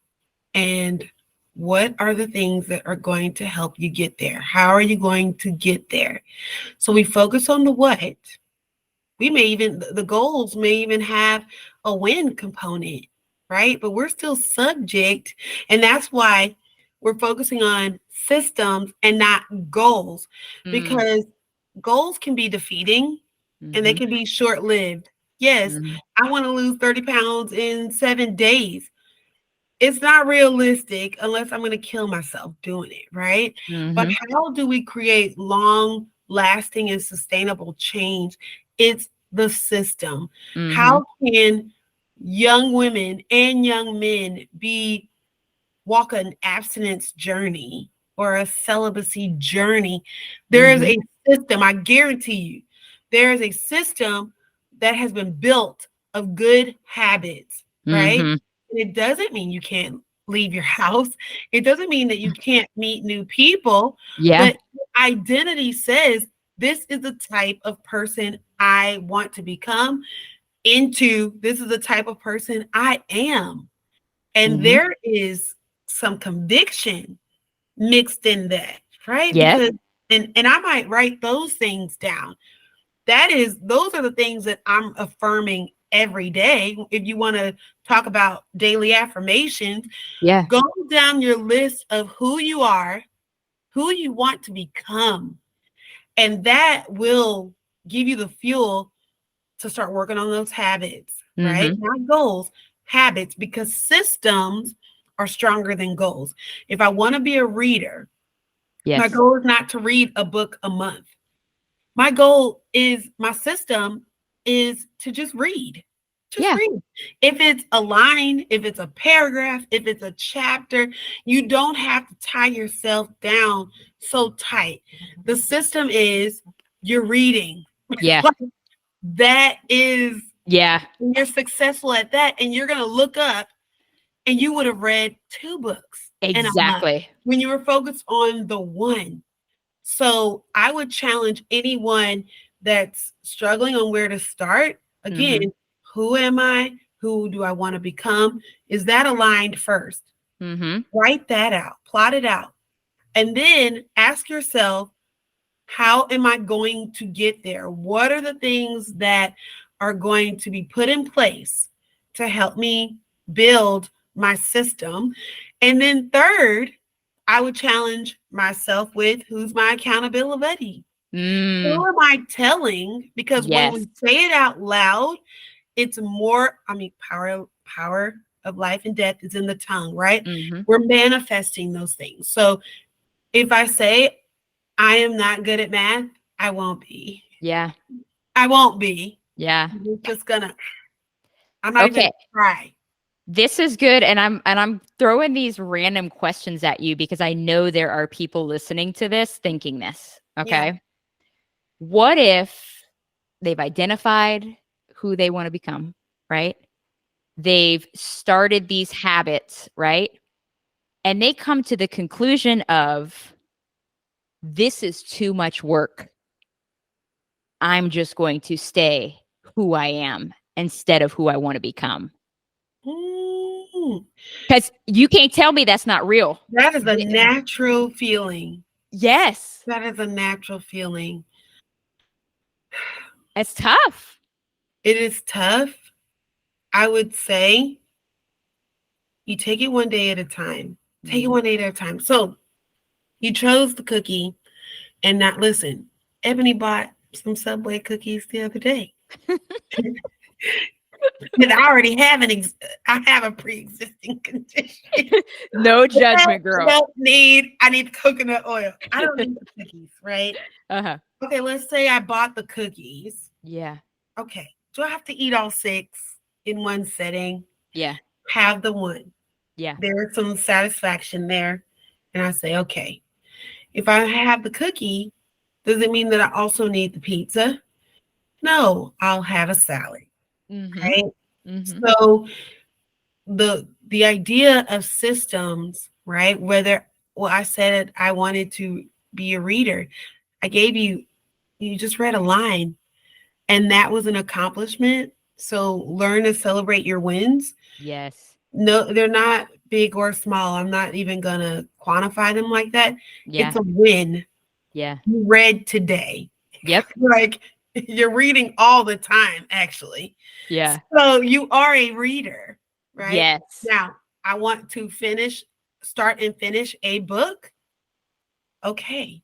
Speaker 2: And what are the things that are going to help you get there? How are you going to get there? So we focus on the what. We may even, the goals may even have a win component, right? But we're still subject. And that's why we're focusing on systems and not goals,
Speaker 1: Mm-hmm.
Speaker 2: because goals can be defeating and they
Speaker 1: Mm-hmm.
Speaker 2: can be short lived. Yes,
Speaker 1: Mm-hmm.
Speaker 2: I want to lose 30 pounds in 7 days. It's not realistic unless I'm going to kill myself doing it, right? But
Speaker 1: Mm-hmm.
Speaker 2: how do we create long lasting and sustainable change? It's the system.
Speaker 1: Mm-hmm.
Speaker 2: How can young women and young men be walk an abstinence journey or a celibacy journey? There is
Speaker 1: Mm-hmm.
Speaker 2: a system, I guarantee you, there is a system that has been built of good habits, right?
Speaker 1: Mm-hmm.
Speaker 2: And it doesn't mean you can't leave your house. It doesn't mean that you can't meet new people,
Speaker 1: Yeah.
Speaker 2: but identity says this is the type of person I want to become, into this is the type of person I am. And
Speaker 1: Mm-hmm.
Speaker 2: there is some conviction mixed in that, right?
Speaker 1: Yep.
Speaker 2: Because and I might write those things down. Those are the things that I'm affirming every day. If you want to talk about daily affirmations,
Speaker 1: Yeah.
Speaker 2: go down your list of who you are, who you want to become, and that will give you the fuel to start working on those habits, right?
Speaker 1: Mm-hmm.
Speaker 2: Not goals, habits, because systems are stronger than goals. If I want to be a reader, my
Speaker 1: Yes.
Speaker 2: goal is not to read a book a month. My goal is, my system is to just read. Just
Speaker 1: Yeah.
Speaker 2: read. If it's a line, if it's a paragraph, if it's a chapter, you don't have to tie yourself down so tight. The system is you're reading.
Speaker 1: Yeah.
Speaker 2: Like, that is,
Speaker 1: Yeah.
Speaker 2: you're successful at that, and you're going to look up and you would have read 2 books in a month
Speaker 1: Exactly.
Speaker 2: when you were focused on the one. So I would challenge anyone that's struggling on where to start. Again,
Speaker 1: Mm-hmm.
Speaker 2: who am I? Who do I want to become? Is that aligned first?
Speaker 1: Mm-hmm.
Speaker 2: Write that out, plot it out, and then ask yourself, how am I going to get there? What are the things that are going to be put in place to help me build my system? And then third, I would challenge myself with, who's my accountability buddy?
Speaker 1: Mm.
Speaker 2: Who am I telling? Because when
Speaker 1: Yes.
Speaker 2: we say it out loud, it's more, I mean, power of life and death is in the tongue, right?
Speaker 1: Mm-hmm.
Speaker 2: We're manifesting those things. So if I say I am not good at math, I won't be.
Speaker 1: Yeah.
Speaker 2: I won't be.
Speaker 1: Yeah.
Speaker 2: I'm just gonna, I'm not even
Speaker 1: Okay.
Speaker 2: gonna try.
Speaker 1: This is good, and I'm throwing these random questions at you because I know there are people listening to this thinking this.
Speaker 2: Yeah.
Speaker 1: Okay. What if they've identified who they want to become, right? They've started these habits, right? And they come to the conclusion of, this is too much work. I'm just going to stay who I am instead of who I want to become.
Speaker 2: Mm,
Speaker 1: Because you can't tell me that's not real.
Speaker 2: that is a natural feeling.
Speaker 1: Yes,
Speaker 2: That is a natural feeling.
Speaker 1: it's tough.
Speaker 2: It is tough. I would say you take it one day at a time. Take it
Speaker 1: Mhm.
Speaker 2: one day at a time. So you chose the cookie and not listen. Ebony bought some Subway cookies the other day. And I already have I have a pre-existing condition.
Speaker 1: No
Speaker 2: I
Speaker 1: judgment, girl.
Speaker 2: I need coconut oil. I don't need the cookies, right?
Speaker 1: Uh-huh.
Speaker 2: Okay, let's say I bought the cookies.
Speaker 1: Yeah.
Speaker 2: Okay, do I have to eat all 6 in one setting?
Speaker 1: Yeah.
Speaker 2: Have the one.
Speaker 1: Yeah.
Speaker 2: There is some satisfaction there. And I say, okay, If I have the cookie, does it mean that I also need the pizza? No, I'll have a salad,
Speaker 1: Mm-hmm.
Speaker 2: right?
Speaker 1: Mm-hmm.
Speaker 2: So the idea of systems, right? Well, I said I wanted to be a reader. I gave you, you just read a line, and that was an accomplishment. So learn to celebrate your wins.
Speaker 1: Yes.
Speaker 2: No, they're not big or small. I'm not even gonna quantify them like that. It's
Speaker 1: Yeah.
Speaker 2: a win.
Speaker 1: Yeah.
Speaker 2: You read today.
Speaker 1: Yep.
Speaker 2: Like you're reading all the time, actually.
Speaker 1: Yeah.
Speaker 2: So you are a reader, right?
Speaker 1: Yes.
Speaker 2: Now, I want to start and finish a book. Okay.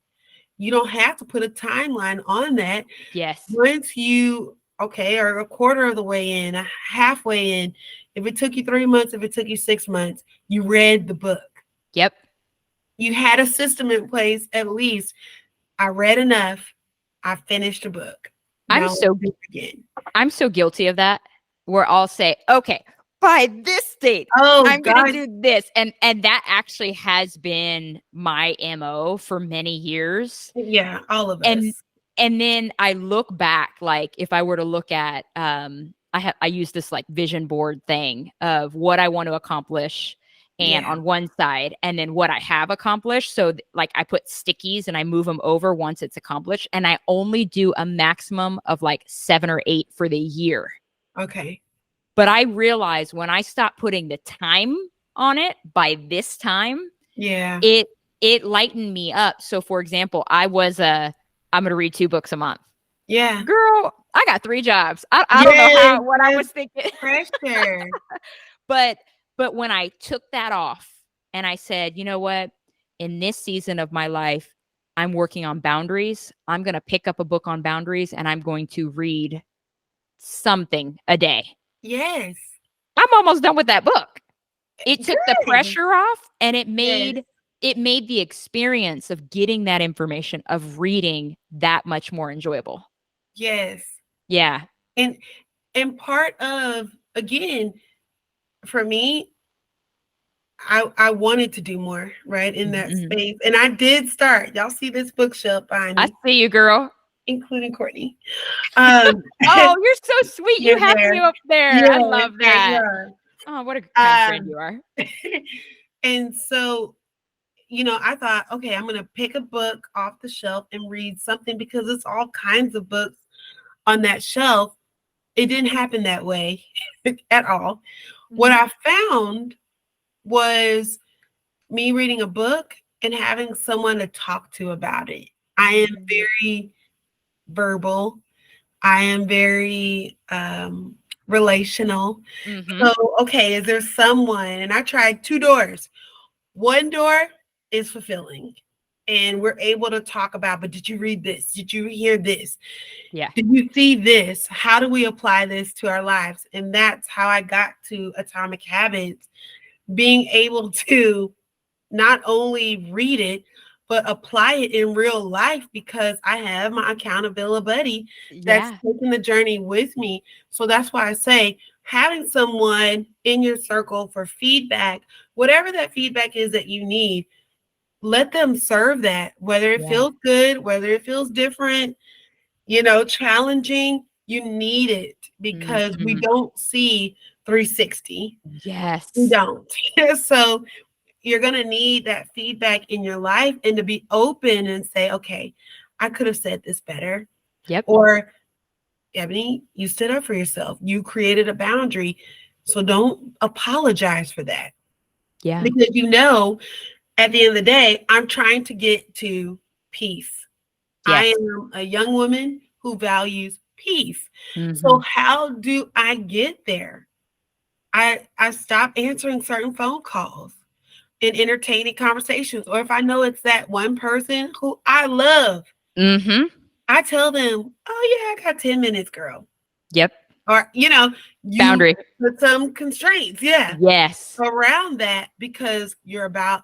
Speaker 2: You don't have to put a timeline on that.
Speaker 1: Yes.
Speaker 2: Once you, okay, are a quarter of the way in, a halfway in, if it took you 3 months, if it took you 6 months, you read the book.
Speaker 1: Yep.
Speaker 2: You had a system in place, at least. I read enough. I finished a book.
Speaker 1: I'm
Speaker 2: Now let's
Speaker 1: so
Speaker 2: do it again.
Speaker 1: I'm so guilty of that. Where I'll say, okay, by this date,
Speaker 2: Oh
Speaker 1: I'm gonna
Speaker 2: God.
Speaker 1: do this. And that actually has been my MO for many years.
Speaker 2: Yeah, all of
Speaker 1: And
Speaker 2: us.
Speaker 1: and then I look back, like if I were to look at I use this like vision board thing of what I want to accomplish and
Speaker 2: Yeah.
Speaker 1: on one side, and then what I have accomplished. So like I put stickies and I move them over once it's accomplished, and I only do a maximum of like 7 or 8 for the year.
Speaker 2: Okay.
Speaker 1: But I realize when I stop putting the time on it, by this time,
Speaker 2: Yeah.
Speaker 1: it lightened me up. So for example, I'm going to read 2 books a month.
Speaker 2: Yeah.
Speaker 1: Girl, I got 3 jobs. I don't know
Speaker 2: Yes.
Speaker 1: what I
Speaker 2: Yes.
Speaker 1: was thinking.
Speaker 2: Pressure.
Speaker 1: but when I took that off and I said, you know what? In this season of my life, I'm working on boundaries. I'm going to pick up a book on boundaries and I'm going to read something a day.
Speaker 2: Yes.
Speaker 1: I'm almost done with that book. It took the
Speaker 2: Good.
Speaker 1: pressure off, and
Speaker 2: Yes.
Speaker 1: it made the experience of getting that information, of reading, that much more enjoyable.
Speaker 2: Yes.
Speaker 1: Yeah.
Speaker 2: And part of, again, for me, I wanted to do more, right, in that
Speaker 1: Mhm.
Speaker 2: space. And I did start. Y'all see this bookshelf behind
Speaker 1: I
Speaker 2: me,
Speaker 1: see you, girl.
Speaker 2: including Courtney. Um
Speaker 1: Oh, you're so sweet. You
Speaker 2: you're
Speaker 1: have
Speaker 2: there.
Speaker 1: me up there. I
Speaker 2: Yeah,
Speaker 1: love
Speaker 2: there you
Speaker 1: that.
Speaker 2: are.
Speaker 1: Oh, what a kind friend
Speaker 2: Um
Speaker 1: you are.
Speaker 2: and so, I thought, okay, I'm going to pick a book off the shelf and read something because it's all kinds of books on that shelf. It didn't happen that way at all. What
Speaker 1: Mhm.
Speaker 2: I found was me reading a book and having someone to talk to about it. I am
Speaker 1: Mm.
Speaker 2: very verbal. I am very relational.
Speaker 1: Mhm.
Speaker 2: So, okay, is there someone? And I tried 2 doors. One door is fulfilling, and we're able to talk about, but did you read this? Did you hear this?
Speaker 1: Yeah.
Speaker 2: Did you see this? How do we apply this to our lives? And that's how I got to Atomic Habits, being able to not only read it, but apply it in real life because I have my accountability buddy that's
Speaker 1: Yeah.
Speaker 2: taking the journey with me. So that's why I say having someone in your circle for feedback, whatever that feedback is that you need, let them serve that, whether it
Speaker 1: Yeah.
Speaker 2: feels good, whether it feels different, challenging, you need it because we
Speaker 1: Mhm.
Speaker 2: don't see 360. We
Speaker 1: Yes.
Speaker 2: don't. So you're going to need that feedback in your life and to be open and say, okay, I could have said this better.
Speaker 1: Yep.
Speaker 2: Or, Ebony, you stood up for yourself. You created a boundary. So don't apologize for that.
Speaker 1: Yeah.
Speaker 2: Because at the end of the day, I'm trying to get to peace. I
Speaker 1: Yes.
Speaker 2: am a young woman who values peace. So
Speaker 1: Mhm.
Speaker 2: how do I get there? I stop answering certain phone calls and entertaining conversations. Or if I know it's that one person who I love,
Speaker 1: Mhm.
Speaker 2: I tell them, oh, yeah, I got 10 minutes, girl.
Speaker 1: Yep.
Speaker 2: Or, you
Speaker 1: Boundary.
Speaker 2: put some constraints, yeah,
Speaker 1: Yes.
Speaker 2: around that because you're about,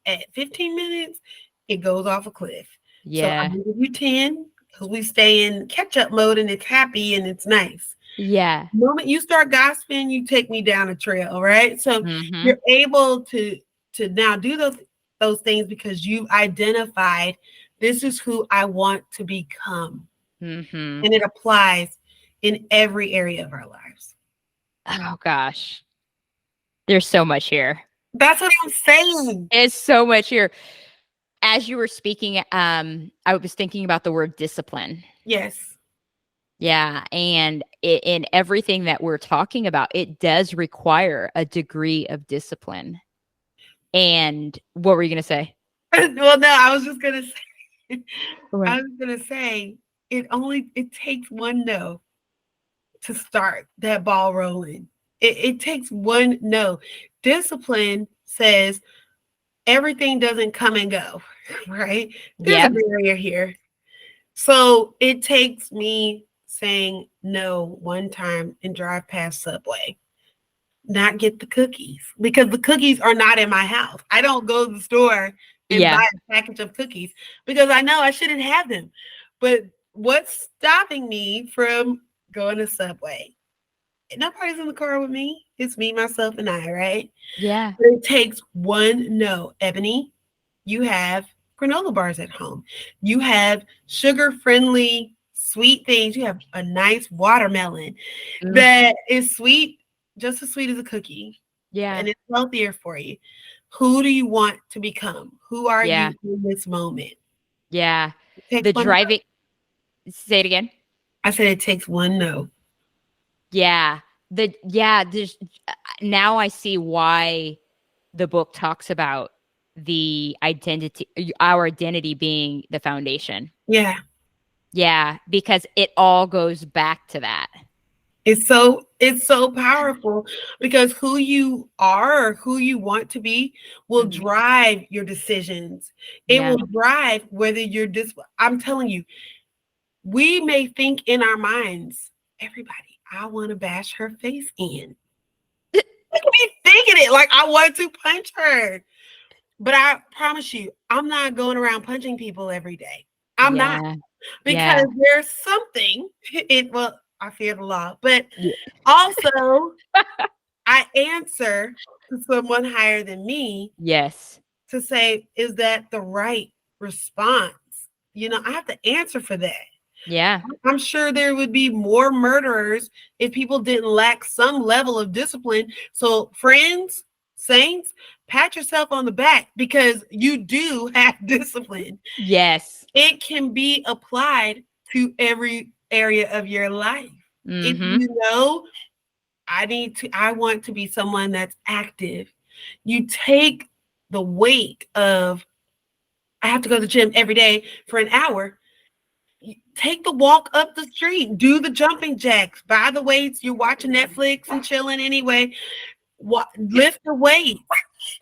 Speaker 2: at 15 minutes, it goes off a cliff. So I'm
Speaker 1: Yeah.
Speaker 2: going to give you 10 because we stay in catch up mode and it's happy and it's nice.
Speaker 1: Yeah.
Speaker 2: The moment you start gossiping, you take me down a trail, right? So
Speaker 1: Mhm.
Speaker 2: you're able to now do those. those things because you've identified this is who I want to become.
Speaker 1: Mm-hmm.
Speaker 2: And it applies in every area of our lives.
Speaker 1: Oh gosh. There's so much here.
Speaker 2: That's what I'm saying.
Speaker 1: It's so much here. As you were speaking, I was thinking about the word discipline.
Speaker 2: Yes.
Speaker 1: Yeah. And in everything that we're talking about, it does require a degree of discipline. And what were you going to say?
Speaker 2: Well, no, I was just gonna say,
Speaker 1: Right.
Speaker 2: I was gonna say it takes one no to start that ball rolling. It takes one no. Discipline says everything doesn't come and go, right? There's a
Speaker 1: Yeah.
Speaker 2: barrier here. So it takes me saying no one time and drive past Subway, not get the cookies because the cookies are not in my house. I don't go to the store and
Speaker 1: Yeah.
Speaker 2: buy a package of cookies because I know I shouldn't have them. But what's stopping me from going to Subway? Nobody's in the car with me. It's me, myself, and I, right?
Speaker 1: Yeah.
Speaker 2: But it takes one no. Ebony, you have granola bars at home. You have sugar-friendly sweet things. You have a nice watermelon
Speaker 1: Mm,
Speaker 2: that is sweet, just as sweet as a cookie,
Speaker 1: yeah.
Speaker 2: and it's healthier for you. Who do you want to become? Who are
Speaker 1: Yeah.
Speaker 2: you in this moment?
Speaker 1: Yeah.
Speaker 2: It takes
Speaker 1: The
Speaker 2: one no.
Speaker 1: driving, say it again.
Speaker 2: I said it takes one no.
Speaker 1: Yeah. There's now I see why the book talks about the identity, our identity being the foundation.
Speaker 2: Yeah.
Speaker 1: Yeah, because it all goes back to that.
Speaker 2: It's so powerful because who you are or who you want to be will
Speaker 1: Mhm.
Speaker 2: drive your decisions. It
Speaker 1: Yeah.
Speaker 2: will drive whether you're I'm telling you, we may think in our minds, everybody, I want to bash her face in. Look at me thinking it like I want to punch her. But I promise you, I'm not going around punching people every day. I'm not
Speaker 1: Yeah.
Speaker 2: because
Speaker 1: Yeah.
Speaker 2: there's something well, I fear the law, but
Speaker 1: Yeah.
Speaker 2: also I answer to someone higher than me
Speaker 1: Yes.
Speaker 2: to say, is that the right response? I have to answer for that.
Speaker 1: Yeah.
Speaker 2: I'm sure there would be more murderers if people didn't lack some level of discipline. So, friends, saints, pat yourself on the back because you do have discipline.
Speaker 1: Yes.
Speaker 2: It can be applied to every area of your life. If
Speaker 1: Mhm.
Speaker 2: you know, I want to be someone that's active. You take the weight of, I have to go to the gym every day for an hour. Take the walk up the street, do the jumping jacks, buy the weights. You're watching Netflix and chilling anyway. Lift the weight,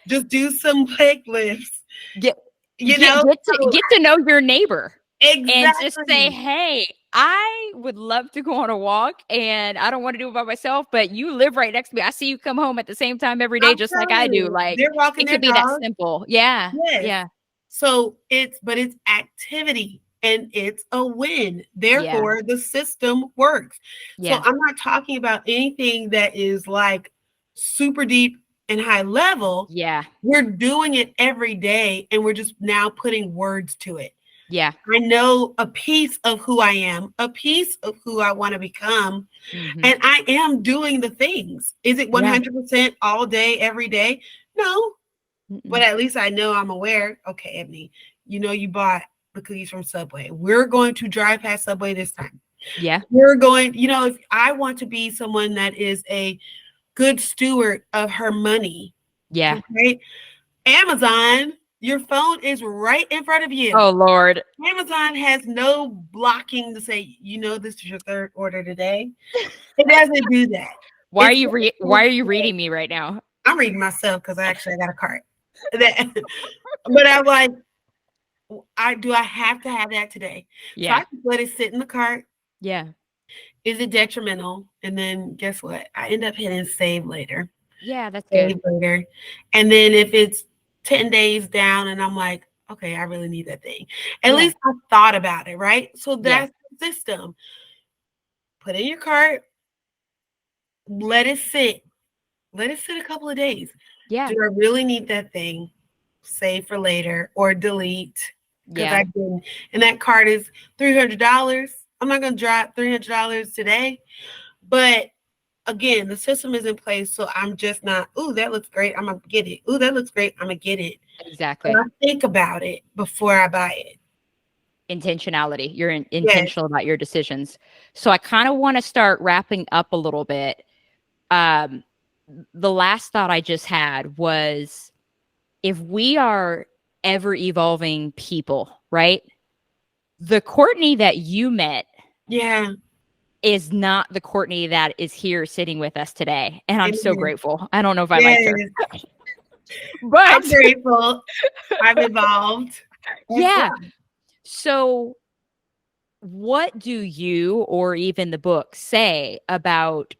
Speaker 2: just do some leg lifts.
Speaker 1: Get
Speaker 2: You know, so
Speaker 1: get to know your neighbor and just say,
Speaker 2: exactly.
Speaker 1: "Hey, I would love to go on a walk and I don't want to do it by myself, but you live right next to me. I see you come home at the same time every day
Speaker 2: I'm
Speaker 1: just like
Speaker 2: telling
Speaker 1: I do."
Speaker 2: you,
Speaker 1: Like
Speaker 2: they're walking
Speaker 1: it
Speaker 2: their
Speaker 1: could be that
Speaker 2: dog.
Speaker 1: simple. Yeah.
Speaker 2: Yes.
Speaker 1: Yeah.
Speaker 2: So it's activity and it's a win.
Speaker 1: Yeah.
Speaker 2: Therefore, the system works. So
Speaker 1: Yeah.
Speaker 2: I'm not talking about anything that is like super deep and high level.
Speaker 1: Yeah.
Speaker 2: We're doing it every day and we're just now putting words to it.
Speaker 1: Yeah.
Speaker 2: I know a piece of who I am, a piece of who I want to become,
Speaker 1: Mhm.
Speaker 2: and I am doing the things. Is it
Speaker 1: Yeah.
Speaker 2: 100% all day, every day? No, but
Speaker 1: Mm-mm.
Speaker 2: at least I know I'm aware. Okay, Ebony, you bought the cookies from Subway. We're going to drive past Subway this time.
Speaker 1: Yeah.
Speaker 2: We're going, if I want to be someone that is a good steward of her money,
Speaker 1: Yeah.
Speaker 2: okay? Amazon, your phone is right in front of you.
Speaker 1: Oh Lord.
Speaker 2: Amazon has no blocking to say, this is your third order today. It doesn't do that. It's
Speaker 1: Why are you reading me right now?
Speaker 2: I'm reading myself because I got a cart. But I'm like, I have to have that today. So I
Speaker 1: Yeah.
Speaker 2: just let it sit in the cart.
Speaker 1: Yeah.
Speaker 2: Is it detrimental? And then guess what? I end up hitting save later.
Speaker 1: Yeah, that's
Speaker 2: Save
Speaker 1: good.
Speaker 2: later. And then if it's 10 days down and I'm like, okay, I really need that thing. At
Speaker 1: Yeah.
Speaker 2: least I thought about it, right? So
Speaker 1: Yeah.
Speaker 2: that's the system. Put in your cart, let it sit. Let it sit a couple of days.
Speaker 1: Yeah.
Speaker 2: Do I really need that thing? save for later or delete because I
Speaker 1: Yeah,
Speaker 2: didn't. And that card is $300. I'm not going to drop $300 today. But again, the system is in place. So I'm just not, ooh, that looks great. I'm going to get it. Ooh, that looks great. I'm going to get it. But
Speaker 1: exactly.
Speaker 2: I think about it before I buy it.
Speaker 1: Intentionality. You're
Speaker 2: Yes.
Speaker 1: intentional about your decisions. So I kind of want to start wrapping up a little bit. Um, the last thought I just had was if we are ever evolving people, right? The Courtney that you met
Speaker 2: Yeah.
Speaker 1: is not the Courtney that is here sitting with us today. And I'm so
Speaker 2: Amen.
Speaker 1: grateful. I don't know if I liked her.
Speaker 2: Yes. I'm
Speaker 1: But
Speaker 2: grateful. I've evolved as
Speaker 1: yeah.
Speaker 2: well.
Speaker 1: So what do you or even the book say about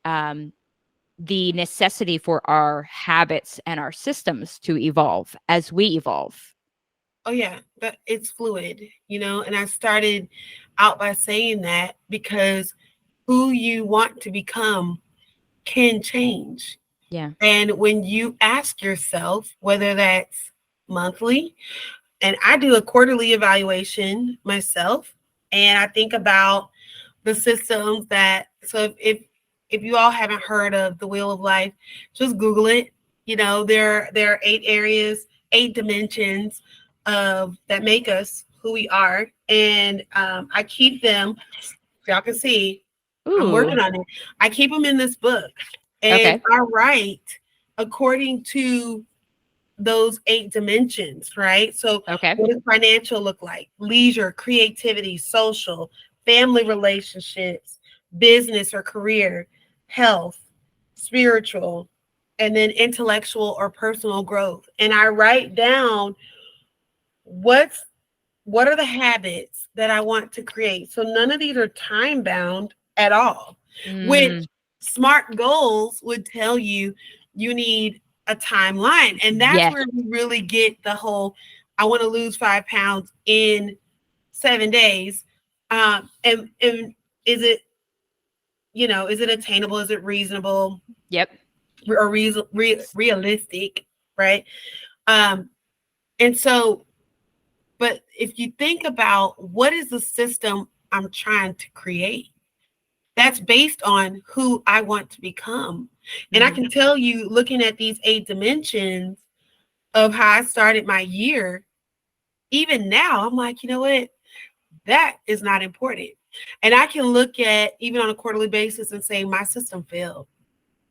Speaker 1: the necessity for our habits and our systems to evolve as we evolve?
Speaker 2: Oh yeah, but it's fluid, and I started out by saying that because who you want to become can change.
Speaker 1: Yeah.
Speaker 2: And when you ask yourself whether that's monthly, and I do a quarterly evaluation myself, and I think about the systems that so if you all haven't heard of the Wheel of Life, just Google it. There are 8 areas, 8 dimensions of that make us who we are, and I keep them. Y'all can see I'm
Speaker 1: Ooh.
Speaker 2: working on it. I keep them in this book, and
Speaker 1: Okay.
Speaker 2: I write according to those 8 dimensions, right? So,
Speaker 1: Okay.
Speaker 2: what does financial look like? Leisure, creativity, social, family relationships, business or career, health, spiritual, and then intellectual or personal growth. And I write down what's what are the habits that I want to create. So none of these are time bound at all, which
Speaker 1: Mm,
Speaker 2: smart goals would tell you you need a timeline. And that's
Speaker 1: yes.
Speaker 2: where we really get the whole I want to lose 5 pounds in 7 days. And is it, is it attainable? Is it reasonable
Speaker 1: Yep.
Speaker 2: or realistic? Right. Um, and so But if you think about what is the system I'm trying to create, that's based on who I want to become. And I
Speaker 1: Mm-hmm.
Speaker 2: can tell you, looking at these 8 dimensions of how I started my year, even now, I'm like, you know what? That is not important. And I can look at even on a quarterly basis and say, my system failed.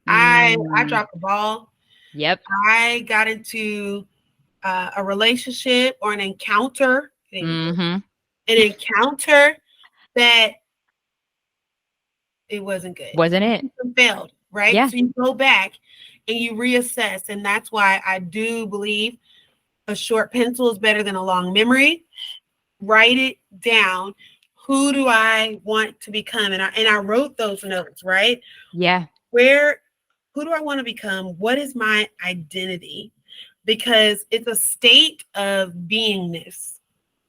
Speaker 2: I
Speaker 1: Mm,
Speaker 2: dropped the ball.
Speaker 1: yep.
Speaker 2: I got into a relationship or an encounter. There you go.
Speaker 1: Mm-hmm.
Speaker 2: An encounter that it wasn't good.
Speaker 1: Wasn't it?
Speaker 2: It failed, right?
Speaker 1: Yeah.
Speaker 2: So you go back and you reassess. And that's why I do believe a short pencil is better than a long memory. Write it down. Who do I want to become? And I wrote those notes, right?
Speaker 1: Yeah.
Speaker 2: Where who do I want to become? What is my identity? Because it's a state of beingness.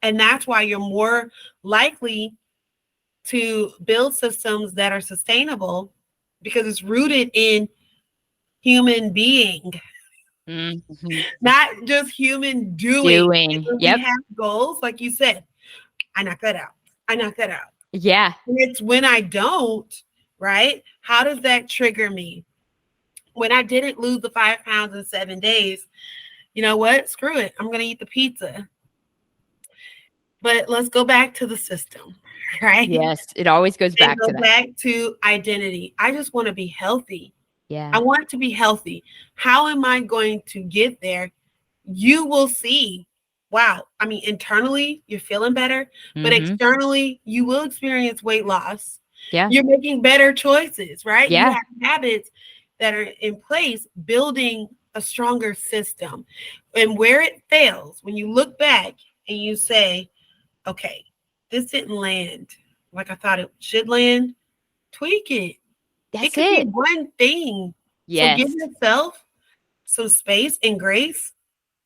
Speaker 2: And that's why you're more likely to build systems that are sustainable because it's rooted in human being,
Speaker 1: Mm-hmm.
Speaker 2: not just human doing. And
Speaker 1: Doing.
Speaker 2: when we
Speaker 1: Yep.
Speaker 2: have goals, like you said, I knock that out. I knock that out.
Speaker 1: Yeah.
Speaker 2: And it's when I don't, right? How does that trigger me? When I didn't lose the 5 pounds in 7 days, you know what? Screw it. I'm going to eat the pizza. But let's go back to the system, right?
Speaker 1: Yes. It always goes
Speaker 2: And
Speaker 1: back
Speaker 2: go
Speaker 1: to that.
Speaker 2: back to identity. I just want to be healthy. I
Speaker 1: Yeah.
Speaker 2: want to be healthy. How am I going to get there? You will see. Wow. I mean, internally, you're feeling better, but
Speaker 1: Mm-hmm.
Speaker 2: externally, you will experience weight loss.
Speaker 1: Yeah.
Speaker 2: You're making better choices, right? You
Speaker 1: Yeah.
Speaker 2: have habits that are in place, building a stronger system. And where it fails, when you look back and you say, okay, this didn't land like I thought it should land, tweak it. It
Speaker 1: That's
Speaker 2: could be
Speaker 1: it.
Speaker 2: one thing. So give
Speaker 1: Yes.
Speaker 2: yourself some space and grace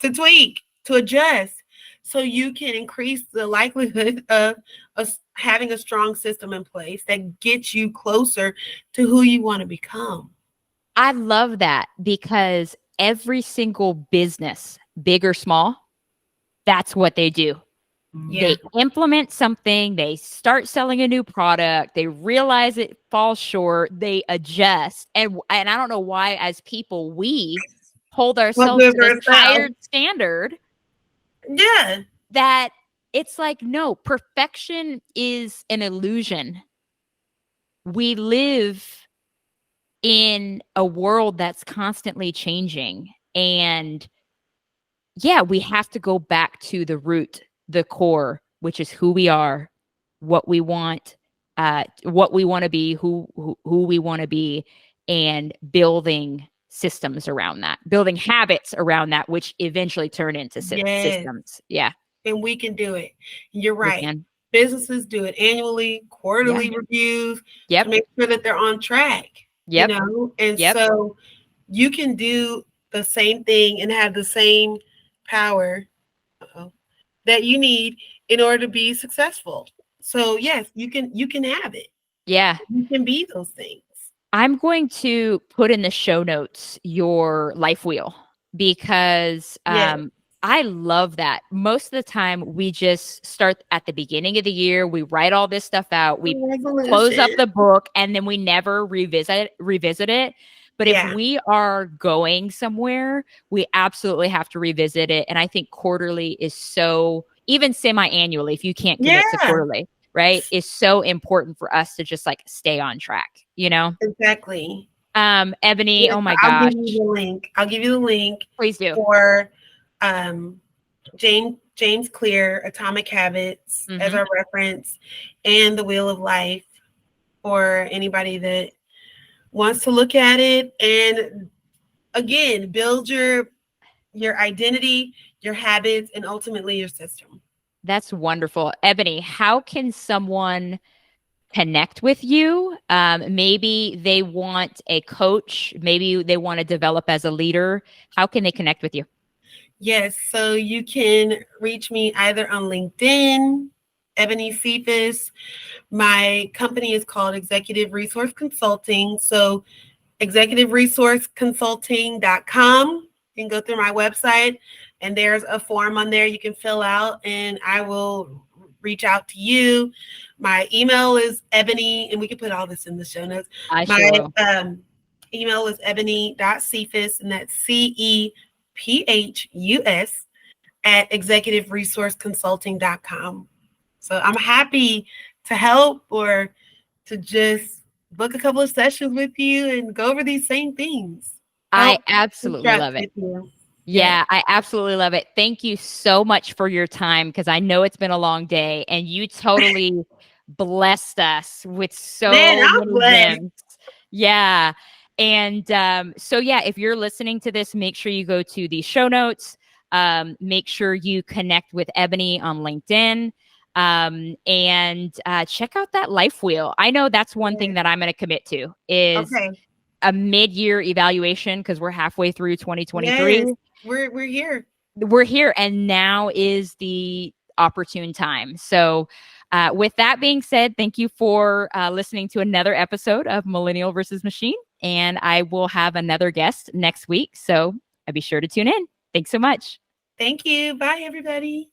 Speaker 2: to tweak, to adjust, so you can increase the likelihood of us having a strong system in place that gets you closer to who you want to become.
Speaker 1: I love that because every single business, big or small, That's what they do.
Speaker 2: Yeah.
Speaker 1: They implement something, they start selling a new product, they realize it falls short, they adjust. And I don't know why, as people, we hold
Speaker 2: What
Speaker 1: ourselves
Speaker 2: good
Speaker 1: to
Speaker 2: for
Speaker 1: this
Speaker 2: itself.
Speaker 1: higher standard
Speaker 2: Yeah.
Speaker 1: that it's like, no, perfection is an illusion. We live in a world that's constantly changing. And yeah, we have to go back to the root, the core, which is who we are, what we want to be, who we want to be, and building systems around that, building habits around that, which eventually turn into
Speaker 2: Yes.
Speaker 1: systems. Yeah,
Speaker 2: And we can do it. You're
Speaker 1: we
Speaker 2: right.
Speaker 1: can.
Speaker 2: Businesses do it annually,
Speaker 1: Yeah.
Speaker 2: quarterly reviews to
Speaker 1: Yep.
Speaker 2: make sure that they're on track,
Speaker 1: Yep.
Speaker 2: And
Speaker 1: Yep.
Speaker 2: so you can do the same thing and have the same power that you need in order to be successful. So yes, you can have it.
Speaker 1: Yeah.
Speaker 2: You can be those things.
Speaker 1: I'm going to put in the show notes your life wheel because
Speaker 2: Yes.
Speaker 1: I love that. Most of the time, we just start at the beginning of the year, we write all this stuff out, we close
Speaker 2: Resolution.
Speaker 1: up the book, and then we never revisit it. But if
Speaker 2: Yeah.
Speaker 1: we are going somewhere, we absolutely have to revisit it. And I think quarterly is so, even semi-annually, if you can't commit to
Speaker 2: Yeah.
Speaker 1: quarterly, right, is so important for us to just like stay on track, you know?
Speaker 2: Exactly.
Speaker 1: Ebony,
Speaker 2: Yes,
Speaker 1: oh my
Speaker 2: I'll
Speaker 1: gosh.
Speaker 2: give you the link. I'll give you the link
Speaker 1: Please do.
Speaker 2: for James Clear, Atomic Habits, as
Speaker 1: Mm-hmm.
Speaker 2: our reference, and the Wheel of Life for anybody that wants to look at it. And again, build your identity, your habits, and ultimately your system.
Speaker 1: That's wonderful. Ebony, how can someone connect with you? Maybe they want a coach, maybe they want to develop as a leader. How can they connect with you?
Speaker 2: Yes, so you can reach me either on LinkedIn, Ebony Cephus. My company is called Executive Resource Consulting. So executiveresourceconsulting.com. You can go through my website and there's a form on there you can fill out and I will reach out to you. My email is Ebony, and we can put all this in the show notes.
Speaker 1: I sure
Speaker 2: My
Speaker 1: will.
Speaker 2: email is ebony.cephus, and that's CEPHUS at executiveresourceconsulting.com. So I'm happy to help or to just book a couple of sessions with you and go over these same things.
Speaker 1: I
Speaker 2: Help
Speaker 1: absolutely
Speaker 2: construct
Speaker 1: love it.
Speaker 2: with you. Yeah.
Speaker 1: Yeah, I absolutely love it. Thank you so much for your time because I know it's been a long day and you totally blessed us with
Speaker 2: Man,
Speaker 1: so
Speaker 2: I'm
Speaker 1: many
Speaker 2: blessed.
Speaker 1: gems. Yeah. And so, yeah, if you're listening to this, make sure you go to the show notes. Make sure you connect with Ebony on LinkedIn and check out that life wheel. I know that's one thing
Speaker 2: Yeah.
Speaker 1: that I'm going to commit to is
Speaker 2: Okay.
Speaker 1: a mid-year evaluation because we're halfway through
Speaker 2: Yes.
Speaker 1: 2023.
Speaker 2: We're here.
Speaker 1: We're here, and now is the opportune time. So, with that being said, thank you for listening to another episode of Millennial versus Machine. And I will have another guest next week. So, be sure to tune in. Thanks so much.
Speaker 2: Thank you. Bye, everybody.